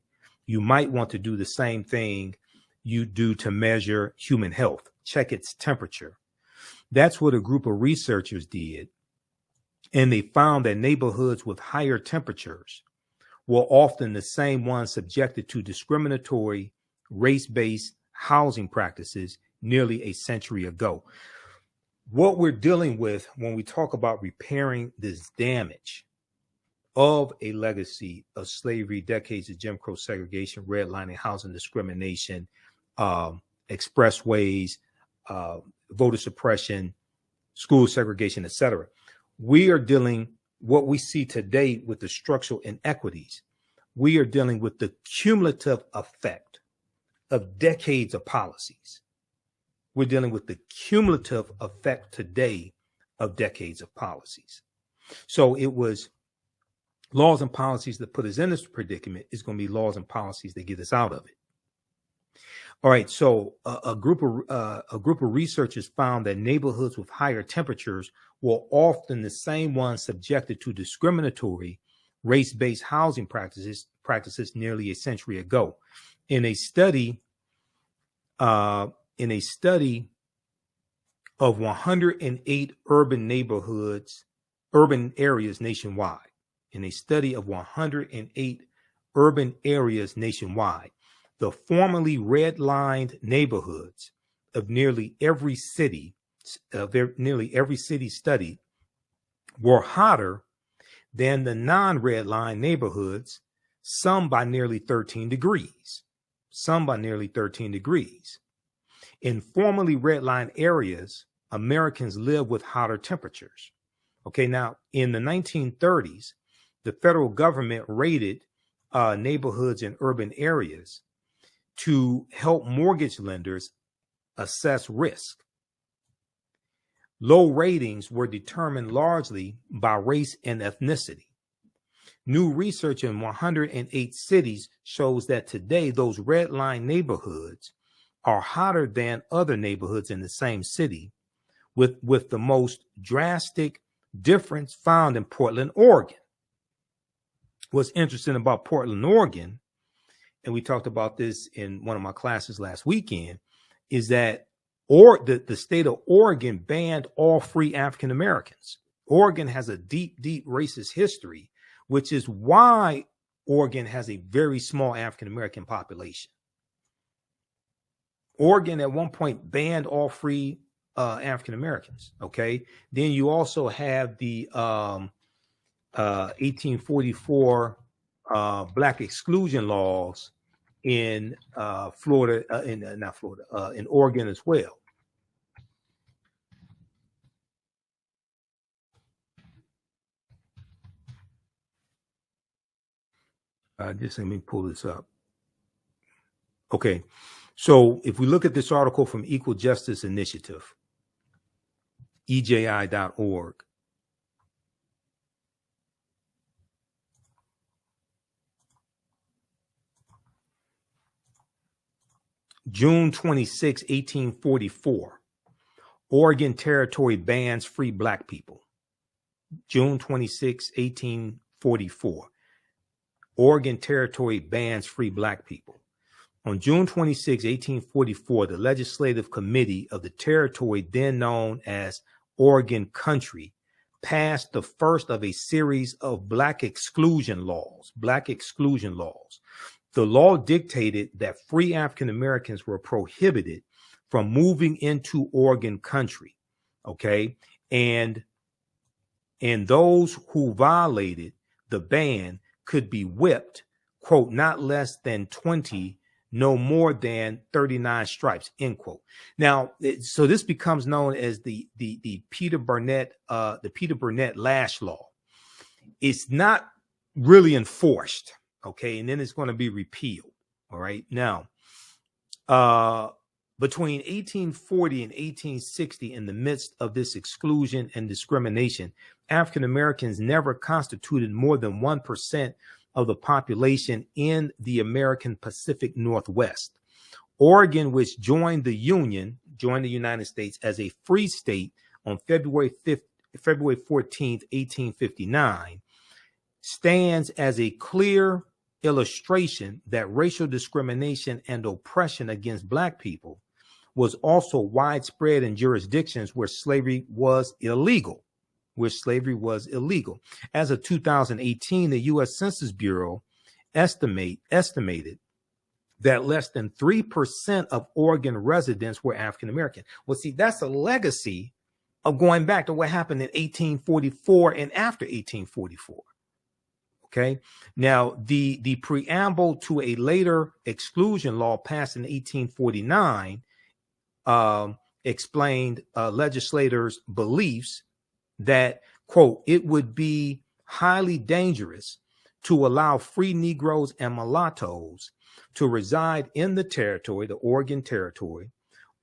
you might want to do the same thing you do to measure human health. Check its temperature. That's what a group of researchers did. And they found that neighborhoods with higher temperatures were often the same ones subjected to discriminatory, race-based housing practices nearly a century ago. What we're dealing with when we talk about repairing this damage of a legacy of slavery, decades of Jim Crow segregation, redlining, housing discrimination, expressways, voter suppression, school segregation, etc. We are dealing what we see today with the structural inequities. We are dealing with the cumulative effect of decades of policies. We're dealing with the cumulative effect today of decades of policies. So it was laws and policies that put us in this predicament. Is going to be laws and policies that get us out of it. All right. So a group of researchers found that neighborhoods with higher temperatures were often the same ones subjected to discriminatory, race-based housing practices nearly a century ago. In a study of 108 urban areas nationwide, the formerly redlined neighborhoods of nearly every city studied were hotter than the non-redlined neighborhoods, some by nearly 13 degrees. In formerly redlined areas, Americans live with hotter temperatures. Okay, now in the 1930s, the federal government rated neighborhoods in urban areas to help mortgage lenders assess risk. Low ratings were determined largely by race and ethnicity. New research in 108 cities shows that today those redline neighborhoods are hotter than other neighborhoods in the same city, with the most drastic difference found in Portland, Oregon. What's interesting about Portland, Oregon, and we talked about this in one of my classes last weekend, is that the state of Oregon banned all free African Americans. Oregon has a deep, deep racist history, which is why Oregon has a very small African American population. Oregon at one point banned all free African Americans. Okay. Then you also have the 1844 Black exclusion laws in Florida, in Oregon as well. Just let me pull this up. Okay, so if we look at this article from Equal Justice Initiative, EJI.org, June 26, 1844, Oregon Territory bans free Black people. June 26, 1844, Oregon Territory bans free Black people. On June 26, 1844, the Legislative Committee of the territory, then known as Oregon Country, passed the first of a series of Black exclusion laws. The law dictated that free African Americans were prohibited from moving into Oregon Country. Okay. And those who violated the ban could be whipped, quote, not less than 20, no more than 39 stripes, end quote. Now, so this becomes known as the Peter Burnett Lash Law. It's not really enforced, okay, and then it's going to be repealed. All right. Now, between 1840 and 1860, in the midst of this exclusion and discrimination, African Americans never constituted more than 1% of the population in the American Pacific Northwest. Oregon, which joined the United States as a free state on February 14th, 1859, stands as a clear illustration that racial discrimination and oppression against Black people was also widespread in jurisdictions where slavery was illegal. As of 2018, the U.S. Census Bureau estimated that less than 3% of Oregon residents were African American. Well, see, that's a legacy of going back to what happened in 1844 and after 1844. Okay. Now, the preamble to a later exclusion law passed in 1849 explained legislators' beliefs that, quote, it would be highly dangerous to allow free Negroes and mulattoes to reside in the territory, the Oregon Territory,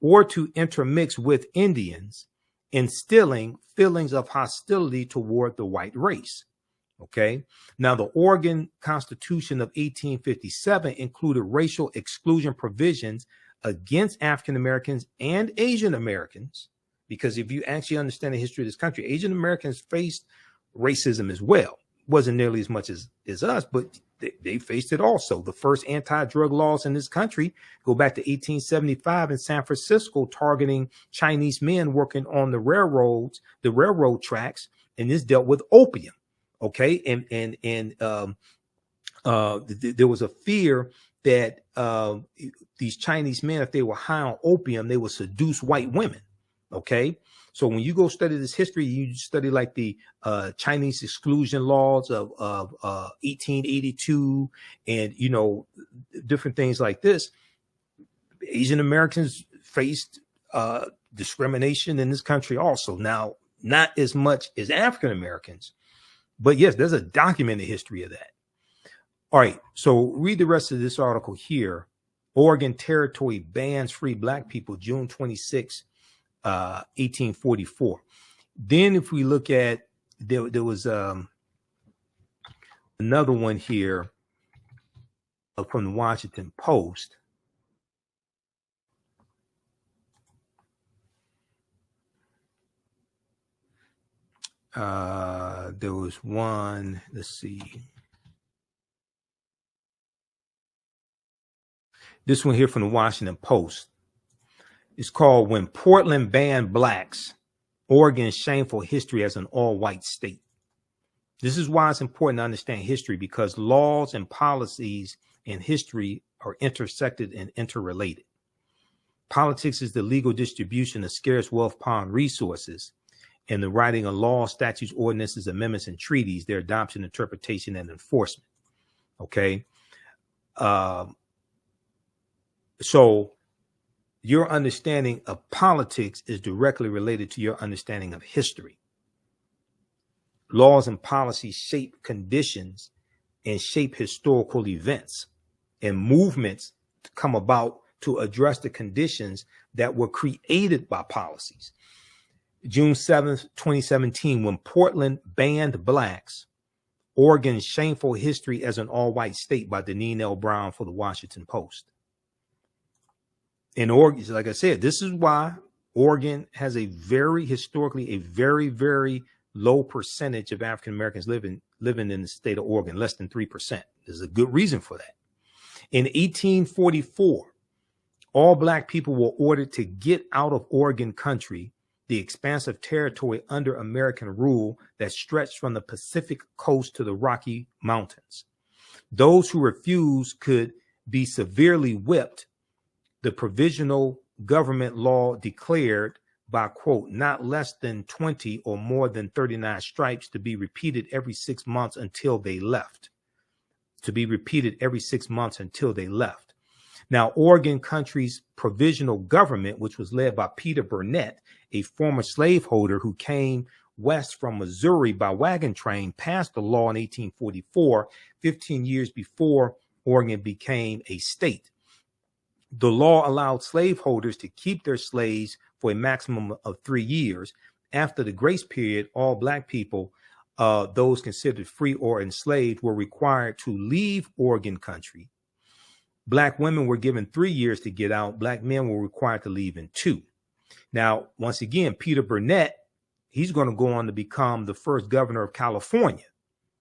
or to intermix with Indians, instilling feelings of hostility toward the white race. Okay. Now, the Oregon Constitution of 1857 included racial exclusion provisions against African Americans and Asian Americans, because if you actually understand the history of this country, Asian Americans faced racism as well. Wasn't nearly as much as us, but they faced it also. The first anti-drug laws in this country go back to 1875 in San Francisco, targeting Chinese men working on the railroad tracks, and this dealt with opium. Okay, and there was a fear that these Chinese men, if they were high on opium, they would seduce white women. Okay, so when you go study this history, you study like the Chinese exclusion laws of 1882, and different things like this. Asian Americans faced discrimination in this country also. Now, not as much as African Americans. But yes, there's a documented history of that. All right, so read the rest of this article here. Oregon Territory bans free Black people, June 26, 1844. Then if we look at, there was another one here from the Washington Post. There was one, let's see. This one here from the Washington Post. It's called When Portland Banned Blacks, Oregon's Shameful History as an All-White State. This is why it's important to understand history, because laws and policies and history are intersected and interrelated. Politics is the legal distribution of scarce wealth, power, and resources, and the writing of laws, statutes, ordinances, amendments, and treaties, their adoption, interpretation, and enforcement. Okay. So your understanding of politics is directly related to your understanding of history. Laws and policies shape conditions and shape historical events, and movements come about to address the conditions that were created by policies. June 7th, 2017, when Portland banned blacks, Oregon's Shameful History as an All-White State by Deneen L. Brown for the Washington Post. In Oregon, like I said, this is why Oregon has a very very low percentage of African Americans living in the state of Oregon, less than 3%. There's a good reason for that. In 1844, all Black people were ordered to get out of Oregon country, the expansive territory under American rule that stretched from the Pacific coast to the Rocky Mountains. Those who refused could be severely whipped. The provisional government law declared by, quote, not less than 20 or more than 39 stripes to be repeated every 6 months until they left. Now, Oregon country's provisional government, which was led by Peter Burnett, a former slaveholder who came west from Missouri by wagon train, passed the law in 1844, 15 years before Oregon became a state. The law allowed slaveholders to keep their slaves for a maximum of 3 years. After the grace period, all Black people, those considered free or enslaved, were required to leave Oregon country. Black women were given 3 years to get out. Black men were required to leave in 2. Now, once again, Peter Burnett He's going to go on to become the first governor of California,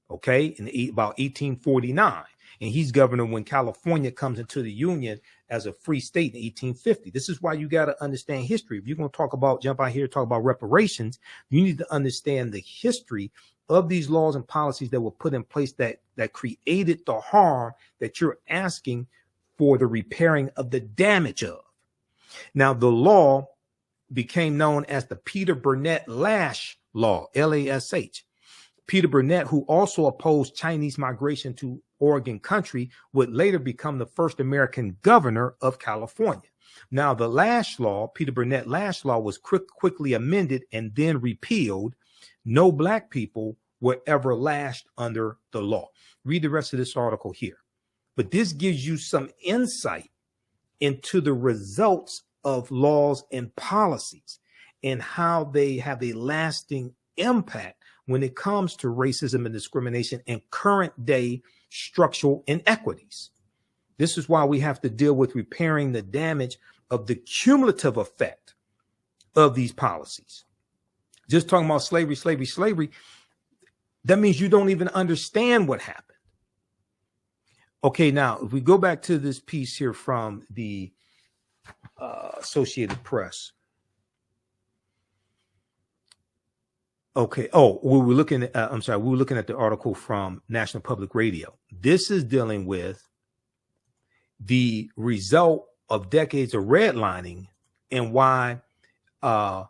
okay, in about 1849. And he's governor when California comes into the Union as a free state in 1850. This is why you got to understand history. If you're going to talk about, jump out here, talk about reparations, you need to understand the history of these laws and policies that were put in place that created the harm that you're asking for the repairing of the damage of. Now, the law became known as the Peter Burnett Lash Law, L-A-S-H. Peter Burnett, who also opposed Chinese migration to Oregon country, would later become the first American governor of California. Now, the Lash Law, Peter Burnett Lash Law, was quickly amended and then repealed. No black people were ever lashed under the law. Read the rest of this article here. But this gives you some insight into the results of laws and policies and how they have a lasting impact when it comes to racism and discrimination and current day structural inequities. This is why we have to deal with repairing the damage of the cumulative effect of these policies. Just talking about slavery, that means you don't even understand what happened. Okay, now, if we go back to this piece here from the Associated Press. Okay. Oh, we were looking at, we were looking at the article from National Public Radio. This is dealing with the result of decades of redlining and why why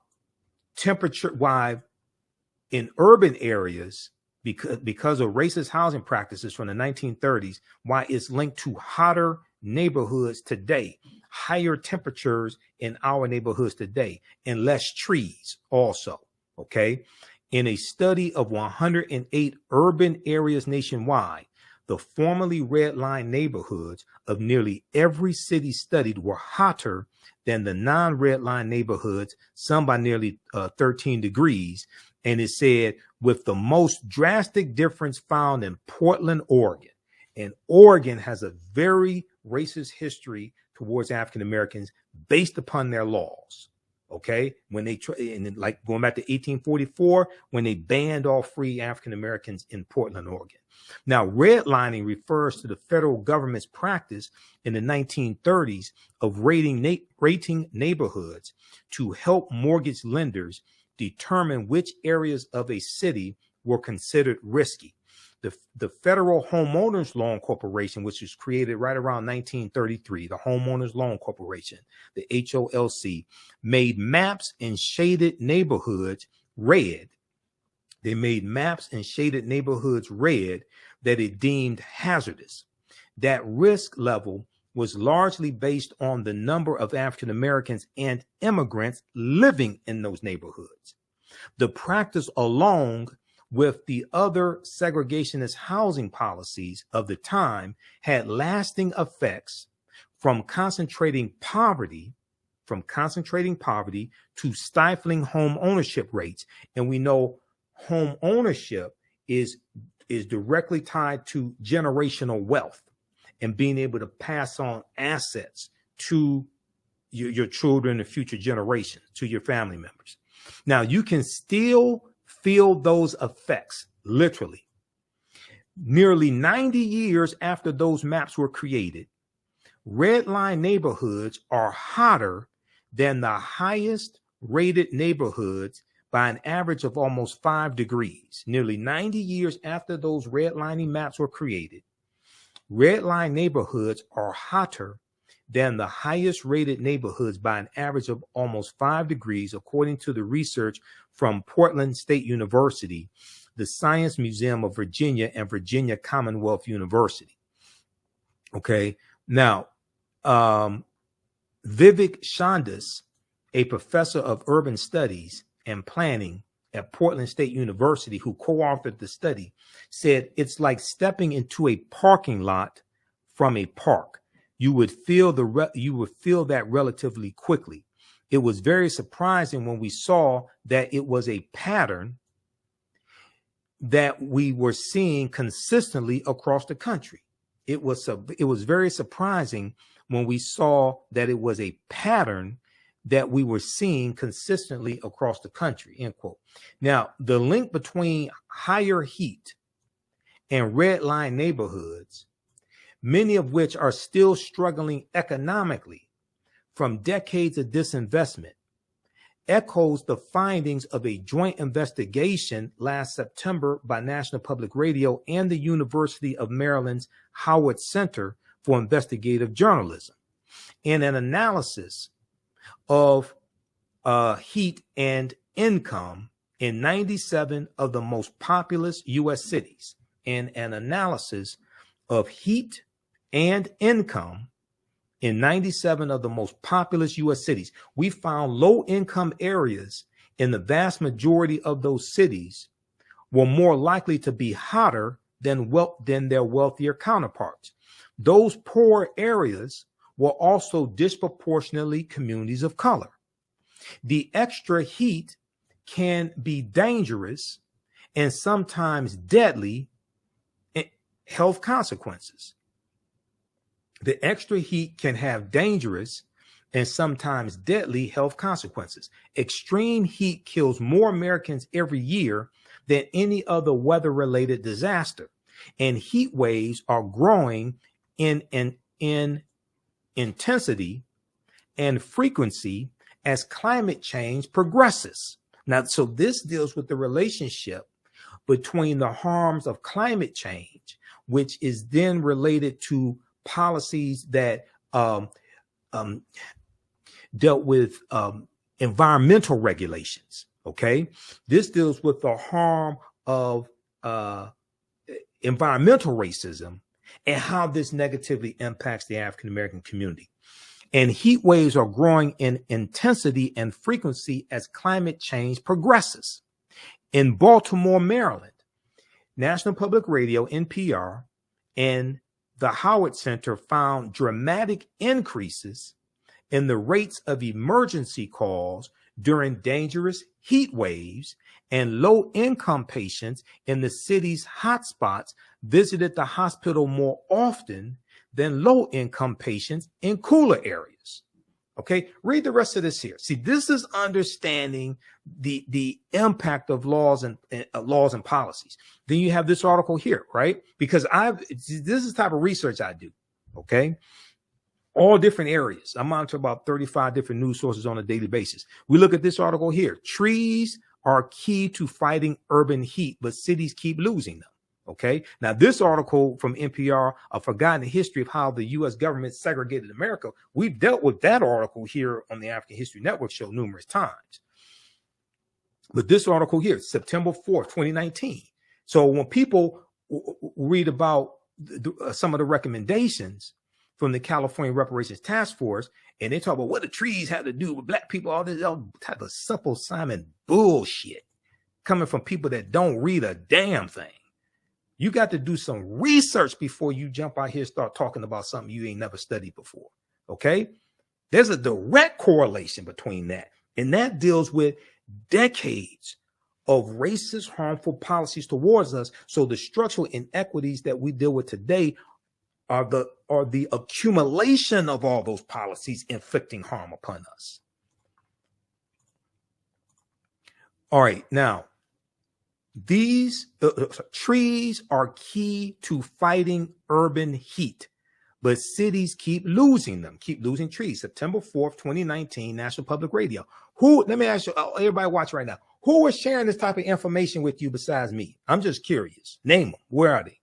in urban areas, because of racist housing practices from the 1930s, why it's linked to hotter neighborhoods today, higher temperatures in our neighborhoods today, and less trees also. Okay. In a study of 108 urban areas nationwide, the formerly redlined neighborhoods of nearly every city studied were hotter than the non-redlined neighborhoods, some by nearly 13 degrees. And it said, with the most drastic difference found in Portland, Oregon. And Oregon has a very racist history towards African Americans based upon their laws. Okay, when they and like going back to 1844, when they banned all free African Americans in Portland, Oregon. Now, redlining refers to the federal government's practice in the 1930s of rating neighborhoods to help mortgage lenders determine which areas of a city were considered risky. The Federal Homeowners Loan Corporation, which was created right around 1933, the Homeowners Loan Corporation, the HOLC, made maps and shaded neighborhoods red. They made maps and shaded neighborhoods red that it deemed hazardous. That risk level was largely based on the number of African Americans and immigrants living in those neighborhoods. The practice, along with the other segregationist housing policies of the time, had lasting effects from concentrating poverty to stifling home ownership rates. And we know home ownership is directly tied to generational wealth and being able to pass on assets to your children and future generations, to your family members. Now, you can still feel those effects, literally. Nearly 90 years after those maps were created, redline neighborhoods are hotter than the highest rated neighborhoods by an average of almost 5 degrees. Nearly 90 years after those redlining maps were created, redline neighborhoods are hotter than the highest rated neighborhoods by an average of almost 5 degrees, according to the research from Portland State University, the Science Museum of Virginia, and Virginia Commonwealth University. Okay. Now, Vivek Chandas, a professor of urban studies and planning at Portland State University, who co-authored the study, said it's like stepping into a parking lot from a park. You would feel that relatively quickly. It was very surprising when we saw that it was a pattern that we were seeing consistently across the country. It was very surprising when we saw that it was a pattern that we were seeing consistently across the country, end quote. Now, the link between higher heat and red line neighborhoods, many of which are still struggling economically from decades of disinvestment, echoes the findings of a joint investigation last September by National Public Radio and the University of Maryland's Howard Center for Investigative Journalism in an analysis of heat and income in 97 of the most populous U.S. cities. In an analysis of heat and income in 97 of the most populous U.S. cities, we found low-income areas in the vast majority of those cities were more likely to be hotter than their wealthier counterparts. Those poor areas were also disproportionately communities of color. The extra heat can be dangerous and sometimes deadly health consequences. The extra heat can have dangerous and sometimes deadly health consequences. Extreme heat kills more Americans every year than any other weather-related disaster. And heat waves are growing in intensity and frequency as climate change progresses. Now, so this deals with the relationship between the harms of climate change, which is then related to policies that dealt with environmental regulations. Okay, this deals with the harm of environmental racism and how this negatively impacts the African American community. And heat waves are growing in intensity and frequency as climate change progresses. In Baltimore, Maryland, National Public Radio, NPR, and the Howard Center found dramatic increases in the rates of emergency calls during dangerous heat waves, and low-income patients in the city's hotspots visited the hospital more often than low-income patients in cooler areas. Okay, read the rest of this here. See, this is understanding the impact of laws and policies. Then you have this article here, right? Because this is the type of research I do. Okay, all different areas. I'm on to about 35 different news sources on a daily basis. We look at this article here. Trees are key to fighting urban heat, but cities keep losing them. Okay, now this article from NPR, A Forgotten History of How the U.S. Government Segregated America, we've dealt with that article here on the African History Network show numerous times. But this article here, September 4th, 2019. So when people read about some of the recommendations from the California Reparations Task Force, and they talk about what the trees had to do with black people, all this all type of simple Simon bullshit coming from people that don't read a damn thing. You got to do some research before you jump out here and start talking about something you ain't never studied before. Okay? There's a direct correlation between that. And that deals with decades of racist, harmful policies towards us. So the structural inequities that we deal with today are the accumulation of all those policies inflicting harm upon us. All right, now, these trees are key to fighting urban heat, but cities keep losing them, keep losing trees. September 4th, 2019, National Public Radio. Let me ask you, everybody watch right now. Who is sharing this type of information with you besides me? I'm just curious. Name them. Where are they?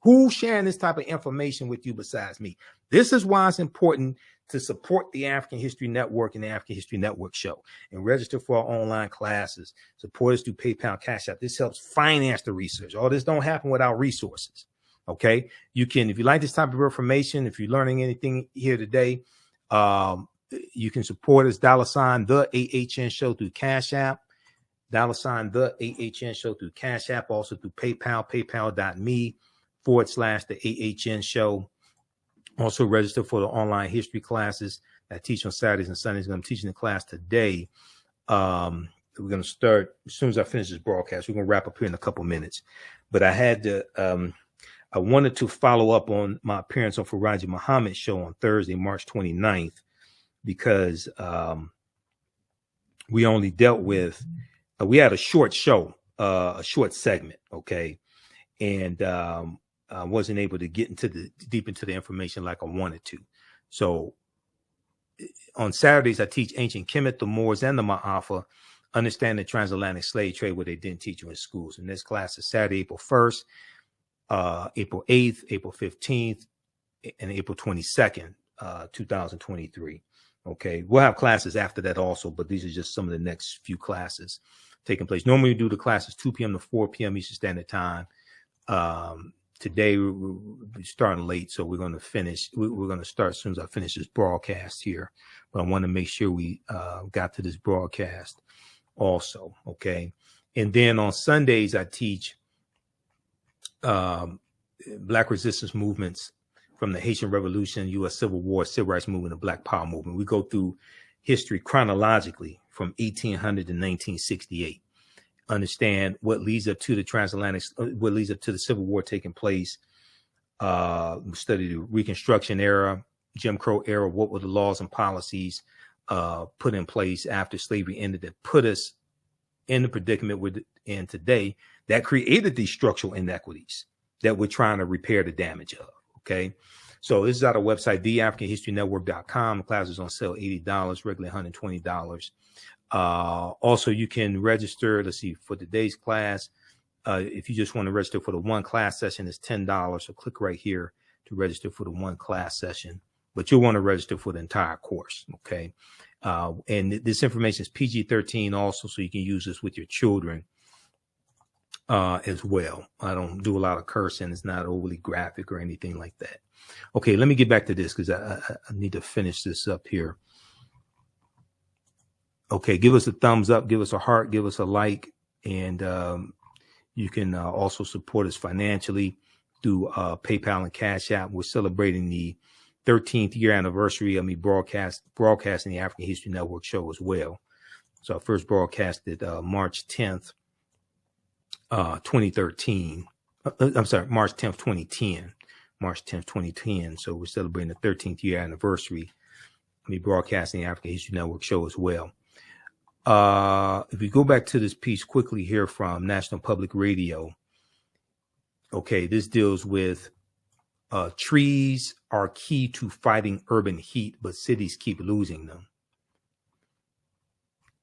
Who's sharing this type of information with you besides me? This is why it's important to support the African History Network and the African History Network show and register for our online classes. Support us through PayPal, Cash App. This helps finance the research. All this don't happen without resources. Okay. You can, if you like this type of information, if you're learning anything here today, you can support us, $ the AHN show through Cash App, $ the AHN show through Cash App, also through PayPal, paypal.me/the AHN show. Also register for the online history classes that I teach on Saturdays and Sundays. I'm teaching the class today. We're going to start as soon as I finish this broadcast. We're going to wrap up here in a couple minutes. But I had to, I wanted to follow up on my appearance on Farajii Muhammad's show on Thursday, March 29th, because we only dealt with, we had a short show, a short segment, okay, and I wasn't able to get deep into the information like I wanted to. So on Saturdays, I teach ancient Kemet, the Moors, and the Ma'afa, understand the transatlantic slave trade, what they didn't teach you in schools. And this class is Saturday, April 1st, April 8th, April 15th, and April 22nd, 2023. Okay, we'll have classes after that also, but these are just some of the next few classes taking place. Normally we do the classes 2 p.m. to 4 p.m. Eastern Standard Time. Today we're starting late, so we're going to finish. We're going to start as soon as I finish this broadcast here. But I want to make sure we got to this broadcast also. Okay, and then on Sundays I teach Black resistance movements from the Haitian Revolution, U.S. Civil War, Civil Rights Movement, and Black Power Movement. We go through history chronologically from 1800 to 1968. Understand what leads up to the transatlantic, what leads up to the Civil War taking place. Study the Reconstruction era, Jim Crow era. What were the laws and policies put in place after slavery ended that put us in the predicament we're in today that created these structural inequities that we're trying to repair the damage of? Okay, so this is at our website, theafricanhistorynetwork.com. The class is on sale, $80, regularly $120. Also, you can register. Let's see, for today's class, if you just want to register for the one class session, it's $10. So click right here to register for the one class session. But you'll want to register for the entire course. Okay, and this information is PG-13 also, so you can use this with your children as well. I don't do a lot of cursing. It's not overly graphic or anything like that. Okay, let me get back to this because I need to finish this up here. Okay, give us a thumbs up, give us a heart, give us a like, and you can also support us financially through PayPal and Cash App. We're celebrating the 13th year anniversary of me broadcasting the African History Network show as well. So I first broadcasted March 10th, 2013. I'm sorry, March 10th, 2010. March 10th, 2010. So we're celebrating the 13th year anniversary of me broadcasting the African History Network show as well. If we go back to this piece quickly here from National Public Radio. Okay, this deals with trees are key to fighting urban heat, but cities keep losing them.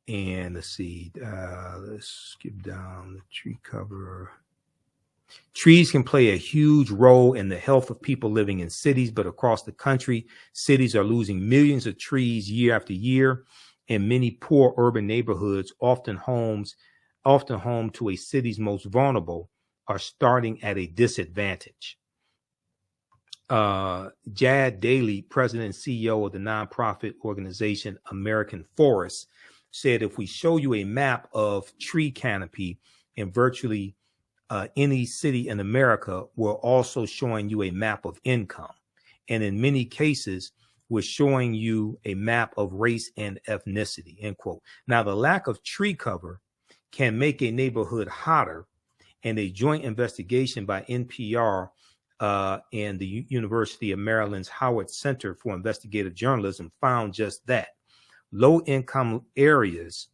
And let's see, let's skip down the tree cover. Trees can play a huge role in the health of people living in cities, but across the country, cities are losing millions of trees year after year. And many poor urban neighborhoods, often home to a city's most vulnerable, are starting at a disadvantage. Jad Daly, president and CEO of the nonprofit organization American Forests, said if we show you a map of tree canopy in virtually any city in America, we're also showing you a map of income. And in many cases, we're showing you a map of race and ethnicity, end quote. Now, the lack of tree cover can make a neighborhood hotter, and a joint investigation by NPR and the University of Maryland's Howard Center for Investigative Journalism found just that. Low-income areas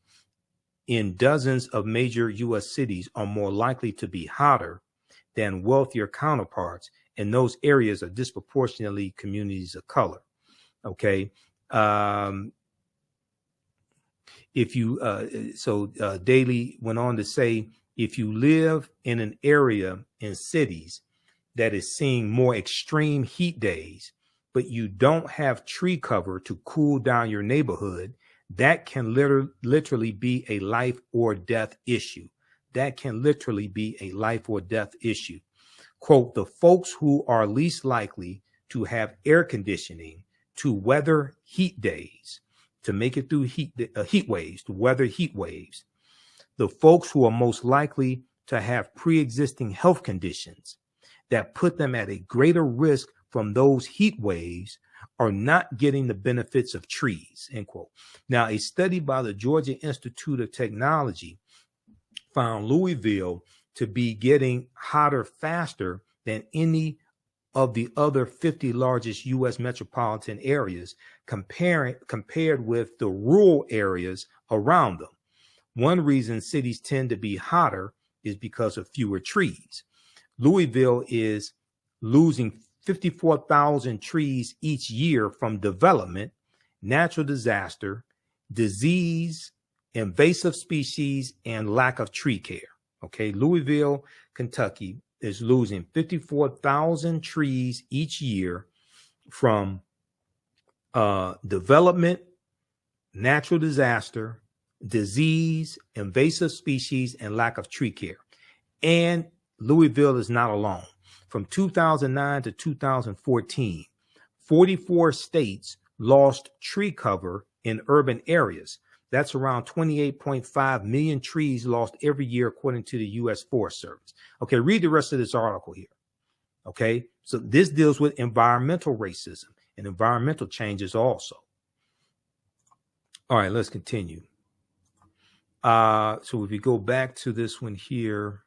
in dozens of major U.S. cities are more likely to be hotter than wealthier counterparts, and those areas are disproportionately communities of color. Okay. Daly went on to say, if you live in an area in cities that is seeing more extreme heat days, but you don't have tree cover to cool down your neighborhood, that can literally be a life or death issue. That can literally be a life or death issue. Quote, the folks who are least likely to have air conditioning to weather heat days, to make it through heat waves, to weather heat waves. The folks who are most likely to have pre-existing health conditions that put them at a greater risk from those heat waves are not getting the benefits of trees, end quote. Now, a study by the Georgia Institute of Technology found Louisville to be getting hotter faster than any of the other 50 largest U.S. metropolitan areas, compared with the rural areas around them. One reason cities tend to be hotter is because of fewer trees. Louisville is losing 54,000 trees each year from development, natural disaster, disease, invasive species, and lack of tree care. Okay, Louisville, Kentucky is losing 54,000 trees each year from development, natural disaster, disease, invasive species, and lack of tree care. And Louisville is not alone. From 2009 to 2014, 44 states lost tree cover in urban areas. That's around 28.5 million trees lost every year, according to the U.S. Forest Service. Okay, read the rest of this article here. Okay, so this deals with environmental racism and environmental changes also. All right, let's continue. So if we go back to this one here.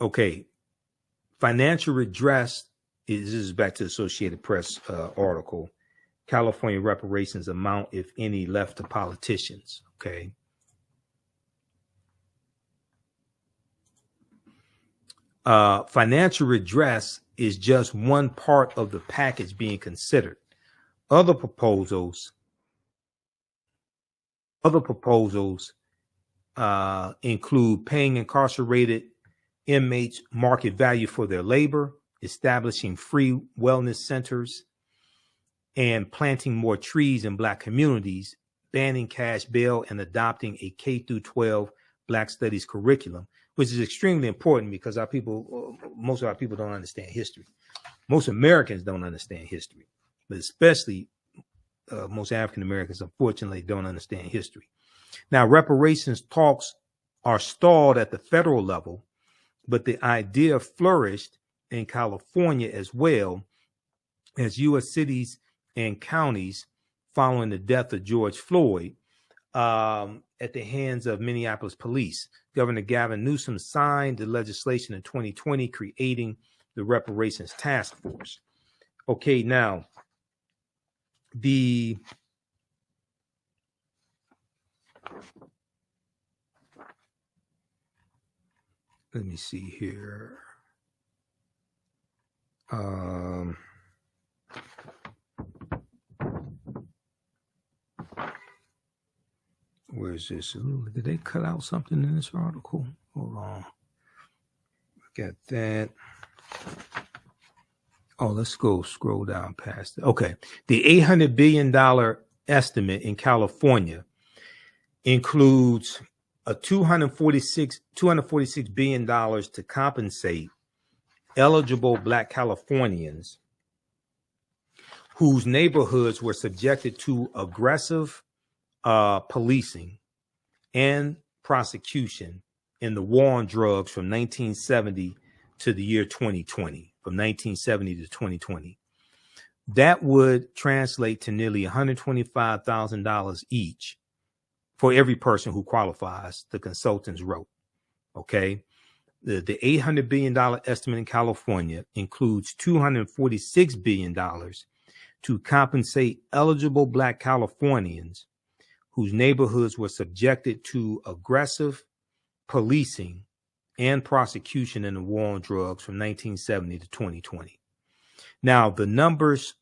Okay, financial redress this is back to the Associated Press article. California reparations amount, if any, left to politicians. Okay. Financial redress is just one part of the package being considered. Other proposals include paying incarcerated inmates market value for their labor, establishing free wellness centers, and planting more trees in Black communities, banning cash bail, and adopting a K-12 Black studies curriculum, which is extremely important because most of our people don't understand history. Most Americans don't understand history, but especially most African Americans, unfortunately, don't understand history. Now, reparations talks are stalled at the federal level, but the idea flourished in California as well, as U.S. cities and counties following the death of George Floyd at the hands of Minneapolis police. Governor Gavin Newsom signed the legislation in 2020, creating the Reparations Task Force. Okay, now, let me see here. Where is this? Ooh, did they cut out something in this article? Hold on. Got that. Oh, let's go scroll down past it. Okay. The $800 billion estimate in California includes a $246 billion to compensate eligible Black Californians whose neighborhoods were subjected to aggressive policing and prosecution in the war on drugs from 1970 to the year 2020, from 1970 to 2020. That would translate to nearly $125,000 each for every person who qualifies, the consultants wrote. Okay. The $800 billion estimate in California includes $246 billion to compensate eligible Black Californians whose neighborhoods were subjected to aggressive policing and prosecution in the war on drugs from 1970 to 2020. Now, the numbers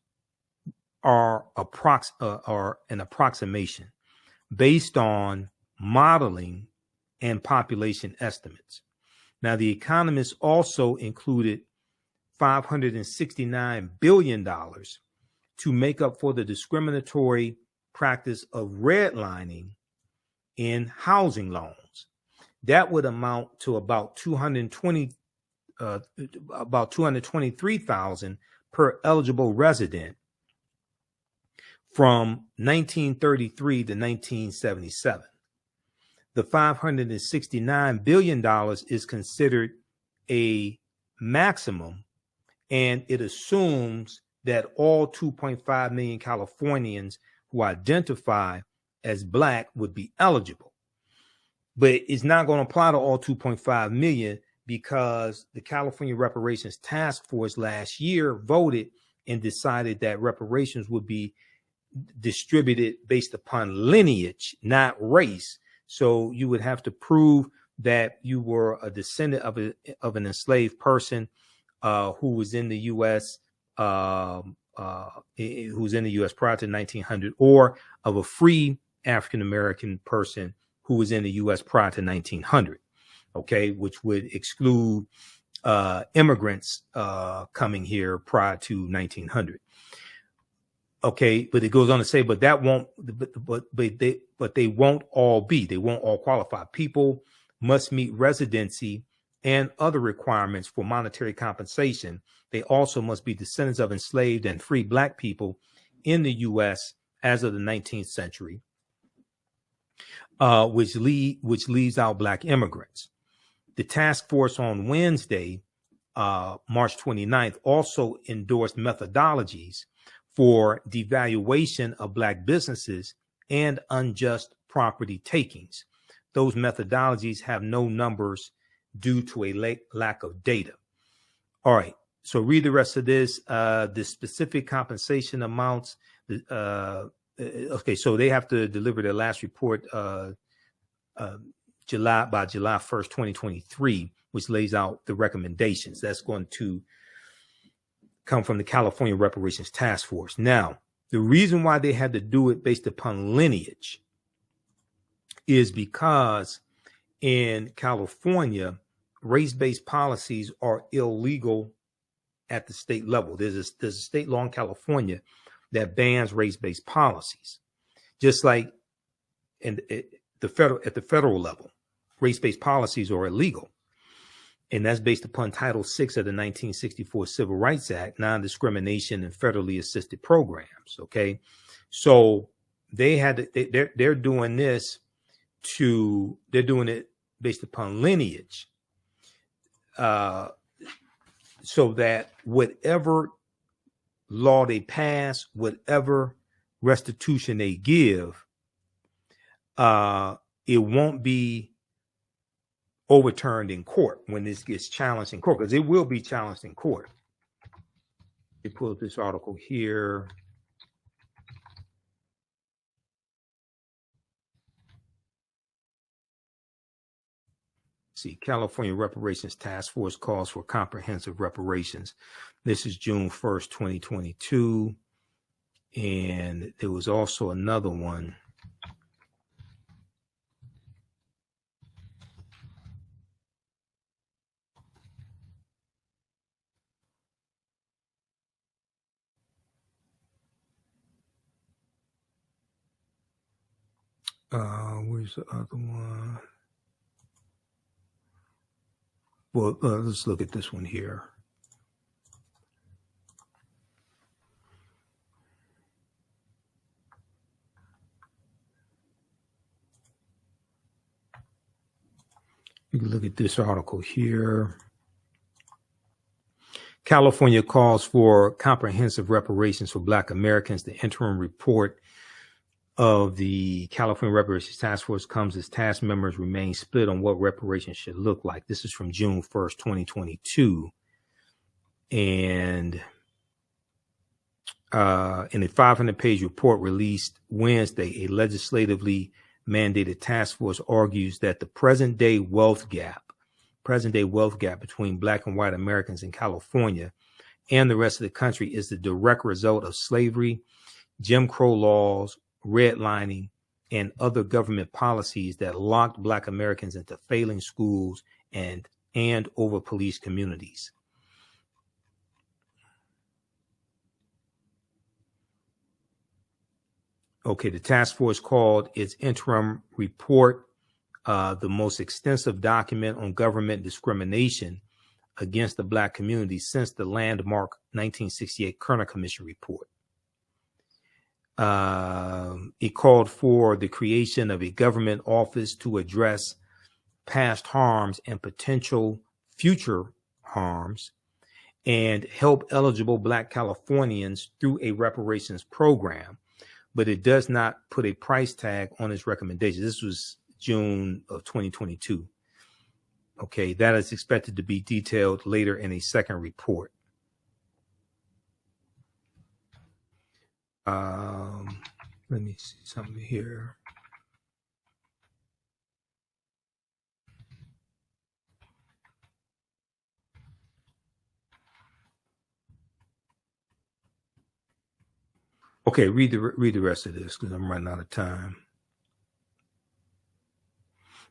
are an approximation based on modeling and population estimates. Now, the economists also included $569 billion to make up for the discriminatory practice of redlining in housing loans. That would amount to about $223,000 per eligible resident from 1933 to 1977. The $569 billion is considered a maximum, and it assumes that all 2.5 million Californians who identify as Black would be eligible. But it's not going to apply to all 2.5 million because the California Reparations Task Force last year voted and decided that reparations would be distributed based upon lineage, not race. So you would have to prove that you were a descendant of an enslaved person who was in the U.S. Who was in the U.S. prior to 1900, or of a free African American person who was in the U.S. prior to 1900. Okay, which would exclude immigrants coming here prior to 1900. Okay, but it goes on to say, but that won't, but they won't all be, they won't all qualify. People must meet residency and other requirements for monetary compensation. They also must be descendants of enslaved and free Black people in the U.S. as of the 19th century, which leaves out Black immigrants. The task force on Wednesday, March 29th, also endorsed methodologies for devaluation of Black businesses and unjust property takings. Those methodologies have no numbers due to a lack of data. All right, so read the rest of this. The specific compensation amounts. Okay, so they have to deliver their last report by July 1st, 2023, which lays out the recommendations. That's going to come from the California Reparations Task Force. Now, the reason why they had to do it based upon lineage is because in California, race-based policies are illegal at the state level. There's a state law in California that bans race-based policies, just like at the federal level, race-based policies are illegal. And that's based upon Title VI of the 1964 Civil Rights Act, non-discrimination and federally assisted programs. Okay, so they had to, they're doing this they're doing it based upon lineage, so that whatever law they pass, whatever restitution they give, it won't be overturned in court when this gets challenged in court, because it will be challenged in court. They pull up this article here. See, California Reparations Task Force calls for comprehensive reparations. This is June 1st, 2022. And there was also another one. Where's the other one? Well, let's look at this one here. You can look at this article here. California calls for comprehensive reparations for Black Americans. The interim report of the California Reparations Task Force comes as task members remain split on what reparations should look like. This is from June 1st, 2022. And in a 500-page report released Wednesday, a legislatively mandated task force argues that the present-day wealth gap between Black and white Americans in California and the rest of the country is the direct result of slavery, Jim Crow laws, redlining, and other government policies that locked Black Americans into failing schools and over-policed communities. Okay, the task force called its interim report the most extensive document on government discrimination against the Black community since the landmark 1968 Kerner Commission report. It called for the creation of a government office to address past harms and potential future harms and help eligible Black Californians through a reparations program, but it does not put a price tag on its recommendations. This was June of 2022. Okay, that is expected to be detailed later in a second report. Let me see something here. Okay, read the rest of this because I'm running out of time.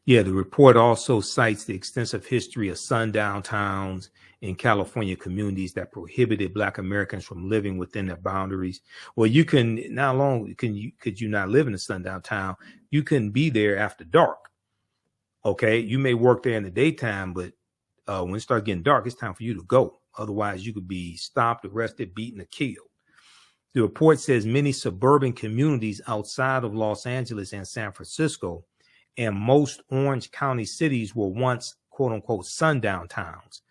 Yeah, the report also cites the extensive history of sundown towns in California communities that prohibited Black Americans from living within their boundaries. Well, you can, not long could you not live in a sundown town? You can be there after dark. Okay, you may work there in the daytime, but when it starts getting dark, it's time for you to go. Otherwise, you could be stopped, arrested, beaten, or killed. The report says many suburban communities outside of Los Angeles and San Francisco and most Orange County cities were once, quote unquote, sundown towns.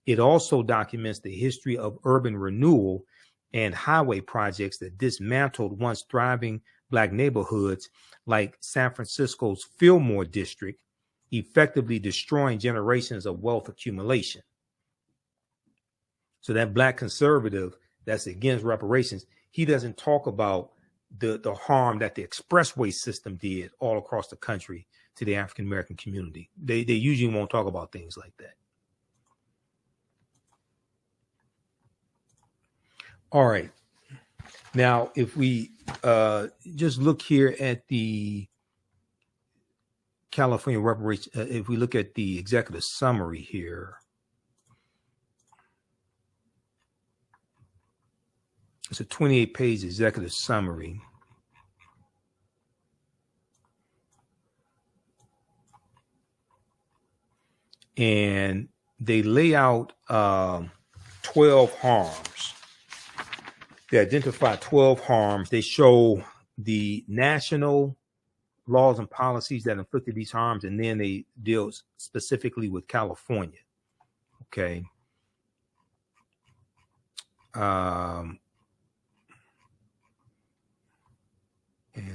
It also documents the history of urban renewal and highway projects that dismantled once thriving Black neighborhoods like San Francisco's Fillmore district, effectively destroying generations of wealth accumulation. So that Black conservative that's against reparations, he doesn't talk about the harm that the expressway system did all across the country to the African American community. They usually won't talk about things like that. All right. Now, if we just look here at the California reparations, if we look at the executive summary here, it's a 28-page executive summary. And they lay out 12 harms. They identify 12 harms. They show the national laws and policies that inflicted these harms, and then they deal specifically with California. Okay. And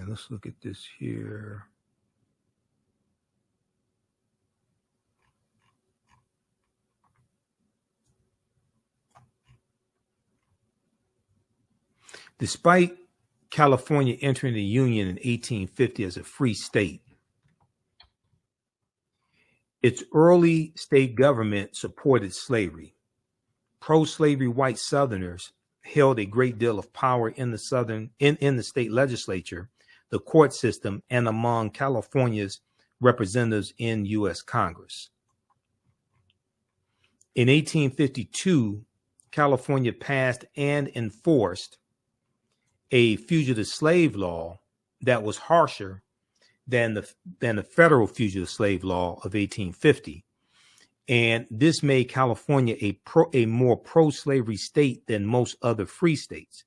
let's look at this here. Despite California entering the Union in 1850 as a free state, its early state government supported slavery. Pro-slavery white Southerners held a great deal of power in the state legislature, the court system, and among California's representatives in U.S. Congress. In 1852, California passed and enforced a fugitive slave law that was harsher than the federal fugitive slave law of 1850. And this made California a more pro-slavery state than most other free states.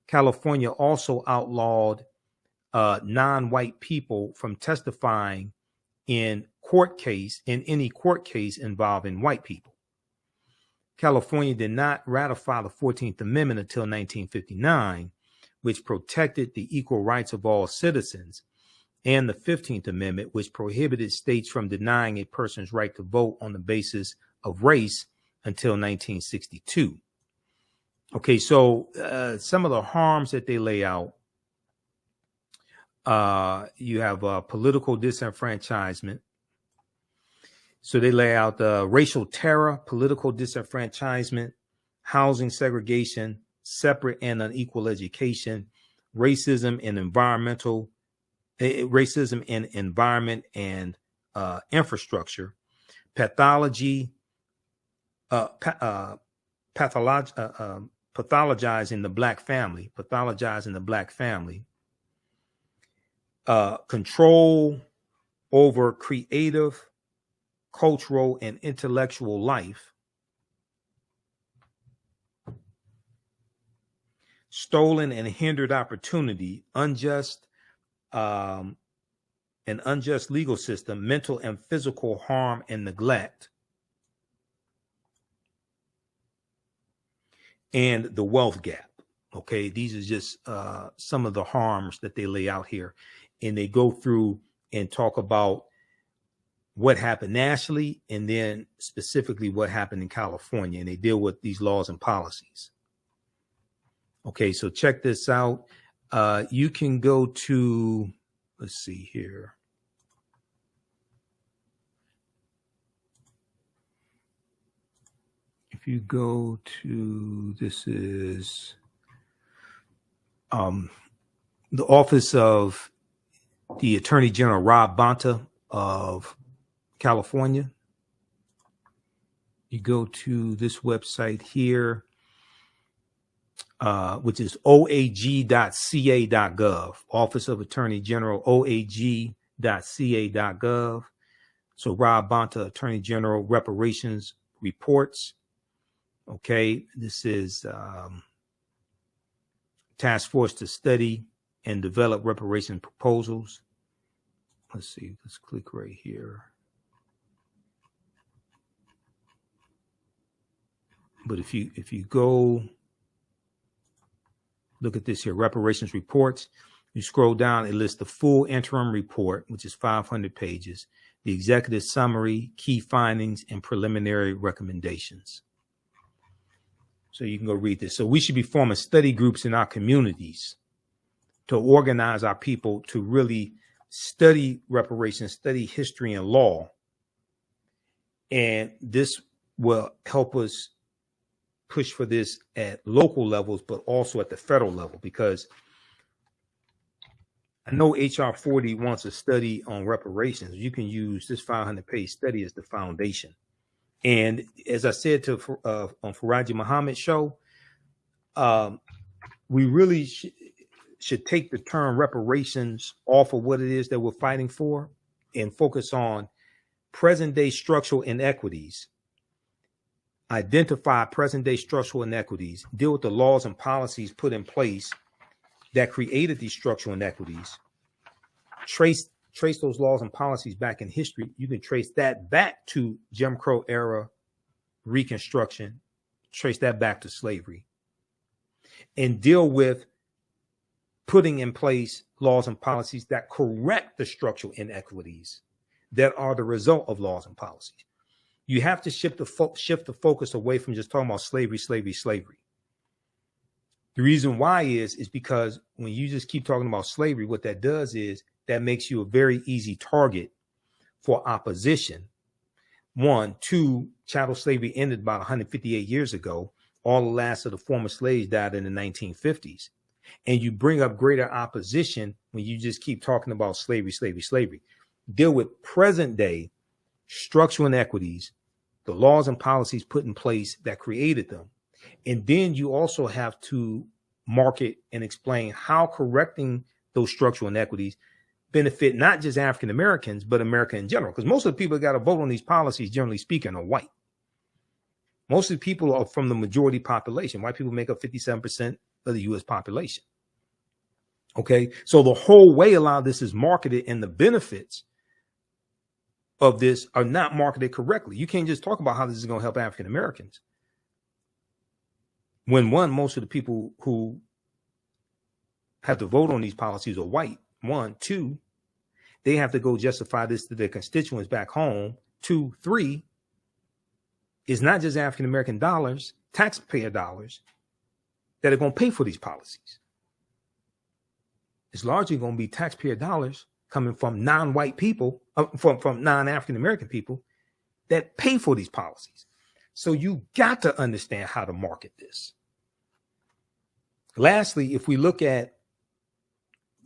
California also outlawed non-white people from testifying in any court case involving white people. California did not ratify the 14th Amendment until 1959, which protected the equal rights of all citizens, and the 15th Amendment, which prohibited states from denying a person's right to vote on the basis of race until 1962. Okay, so some of the harms that they lay out, you have political disenfranchisement. So they lay out racial terror, political disenfranchisement, housing segregation, separate and unequal education, racism in environment and infrastructure, pathologizing the black family, control over creative, cultural, and intellectual life, stolen and hindered opportunity, unjust legal system, mental and physical harm and neglect, and the wealth gap. Okay, these are just some of the harms that they lay out here. And they go through and talk about what happened nationally and then specifically what happened in California. And they deal with these laws and policies. Okay, so check this out. You can go to, let's see here. If you go to, this is the office of the Attorney General, Rob Bonta of California. You go to this website here, which is oag.ca.gov, Office of Attorney General, oag.ca.gov. So Rob Bonta, Attorney General, reparations reports. Okay, this is task force to study and develop reparation proposals. Let's see, let's click right here. But if you go look at this here, reparations reports, you scroll down, it lists the full interim report, which is 500 pages, the executive summary, key findings, and preliminary recommendations. So you can go read this. So we should be forming study groups in our communities to organize our people to really study reparations, study history and law. And this will help us push for this at local levels, but also at the federal level, because I know HR 40 wants a study on reparations. You can use this 500-page study as the foundation. And as I said to on Farajii Muhammad's show, we really should take the term reparations off of what it is that we're fighting for and focus on present-day structural inequities, identify present-day structural inequities, deal with the laws and policies put in place that created these structural inequities, trace those laws and policies back in history. You can trace that back to Jim Crow era Reconstruction, trace that back to slavery, and deal with putting in place laws and policies that correct the structural inequities that are the result of laws and policies. You have to shift the focus away from just talking about slavery. The reason why is because when you just keep talking about slavery, what that does is that makes you a very easy target for opposition. 1, 2, chattel slavery ended about 158 years ago. All the last of the former slaves died in the 1950s. And you bring up greater opposition when you just keep talking about slavery. Deal with present day structural inequities, the laws and policies put in place that created them. And then you also have to market and explain how correcting those structural inequities benefit not just African Americans, but America in general. Because most of the people that got to vote on these policies, generally speaking, are white. Most of the people are from the majority population. White people make up 57% of the U.S. population. Okay, so the whole way a lot of this is marketed and the benefits of this are not marketed correctly. You can't just talk about how this is going to help African Americans when, one, most of the people who have to vote on these policies are white. 1, 2, they have to go justify this to their constituents back home. 2, 3, it's not just African American dollars, taxpayer dollars, that are going to pay for these policies. It's largely going to be taxpayer dollars coming from non-white people, from non-African American people that pay for these policies. So you got to understand how to market this. Lastly, if we look at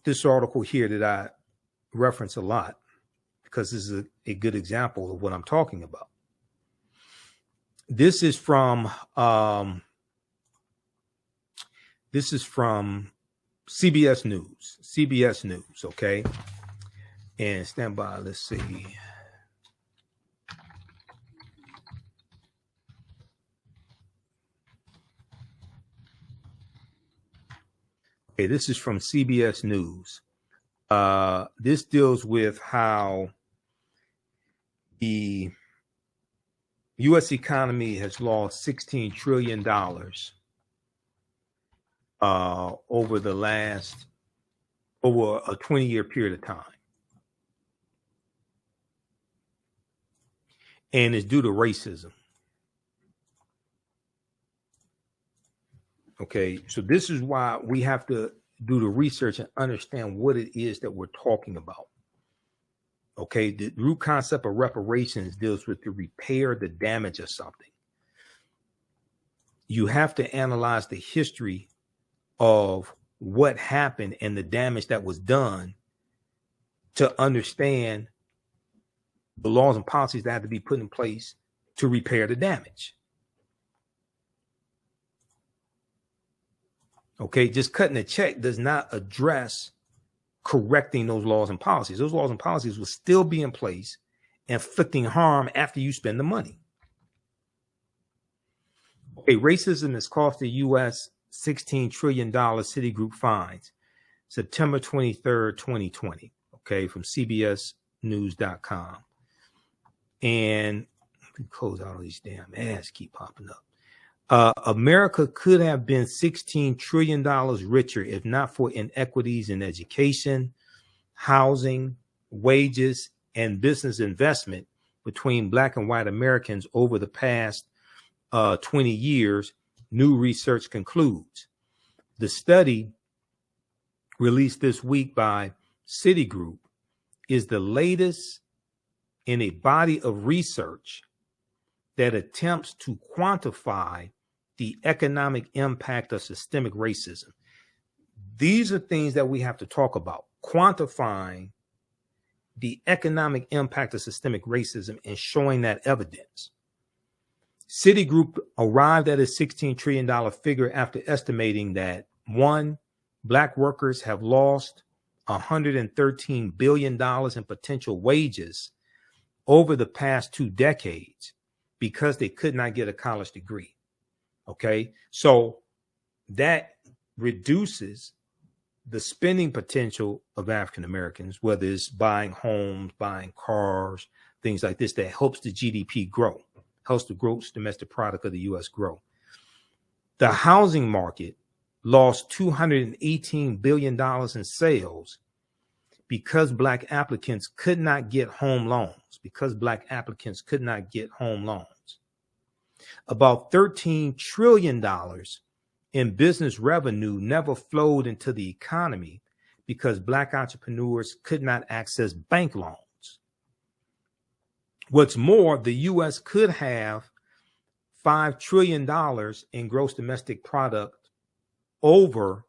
this article here that I reference a lot, because this is a good example of what I'm talking about. This is from CBS News, okay? And stand by, let's see. Okay, this is from CBS News. This deals with how the U.S. economy has lost $16 trillion over a 20-year period of time. And it's due to racism. Okay, so this is why we have to do the research and understand what it is that we're talking about. Okay, the root concept of reparations deals with the repair, the damage of something. You have to analyze the history of what happened and the damage that was done to understand the laws and policies that have to be put in place to repair the damage. Okay, just cutting a check does not address correcting those laws and policies. Those laws and policies will still be in place, inflicting harm after you spend the money. Okay, racism has cost the U.S. $16 trillion Citigroup fines, September 23rd, 2020. Okay, from CBSnews.com. And let me close out all these damn ads keep popping up. America could have been $16 trillion richer if not for inequities in education, housing, wages, and business investment between Black and white Americans over the past 20 years, new research concludes. The study released this week by Citigroup is the latest in a body of research that attempts to quantify the economic impact of systemic racism. These are things that we have to talk about, quantifying the economic impact of systemic racism and showing that evidence. Citigroup arrived at a $16 trillion figure after estimating that, one, Black workers have lost $113 billion in potential wages over the past 2 decades because they could not get a college degree. Okay, so that reduces the spending potential of African Americans, whether it's buying homes, buying cars, things like this, that helps the GDP grow, helps the gross domestic product of the U.S. grow. The housing market lost $218 billion in sales because Black applicants could not get home loans, About $13 trillion in business revenue never flowed into the economy because Black entrepreneurs could not access bank loans. What's more, the U.S. could have $5 trillion in gross domestic product over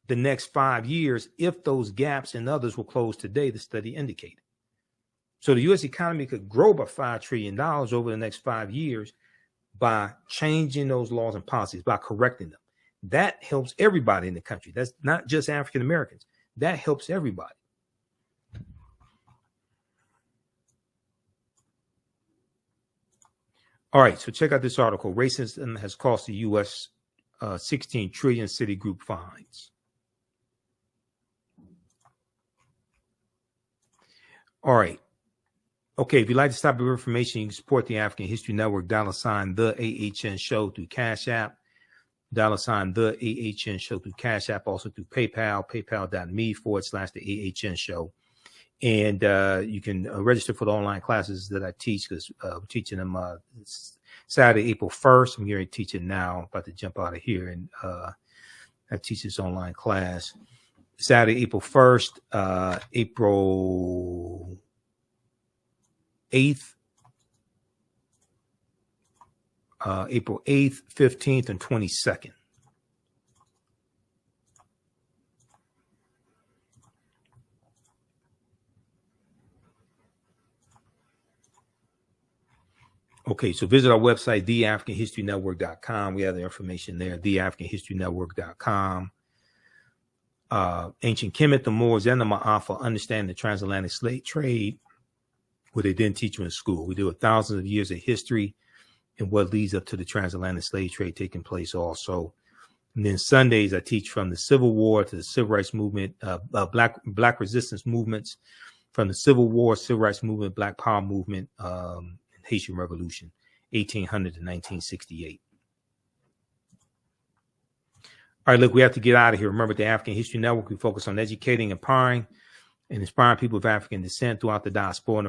the next 5 years if those gaps and others were closed today, the study indicated. So the U.S. economy could grow by $5 trillion over the next 5 years by changing those laws and policies, by correcting them. That helps everybody in the country. That's not just African Americans. That helps everybody. All right, so check out this article. Racism has cost the U.S. 16 trillion Citigroup fines. All right. Okay, if you'd like this type of information, you can support the African History Network, $ the AHN show through Cash App, $ the AHN show through Cash App, also through PayPal, paypal.me/the AHN show. And you can register for the online classes that I teach, because we're teaching them Saturday, April 1st. I'm going to teach it now, about to jump out of here. And I teach this online class Saturday, April 1st, April 8th, April 8th, 15th, and 22nd. Okay, so visit our website, theafricanhistorynetwork.com. We have the information there, theafricanhistorynetwork.com. Ancient Kemet, the Moors, and the Ma'afa understand the transatlantic slave trade, what they didn't teach you in school. We do thousands of years of history and what leads up to the transatlantic slave trade taking place also. And then Sundays, I teach from the Civil War to the Civil Rights Movement, Black resistance movements, from the Civil War, Civil Rights Movement, Black Power Movement, and Haitian Revolution, 1800 to 1968. All right, look, we have to get out of here. Remember, the African History Network, we focus on educating, empowering, and inspiring people of African descent throughout the diaspora.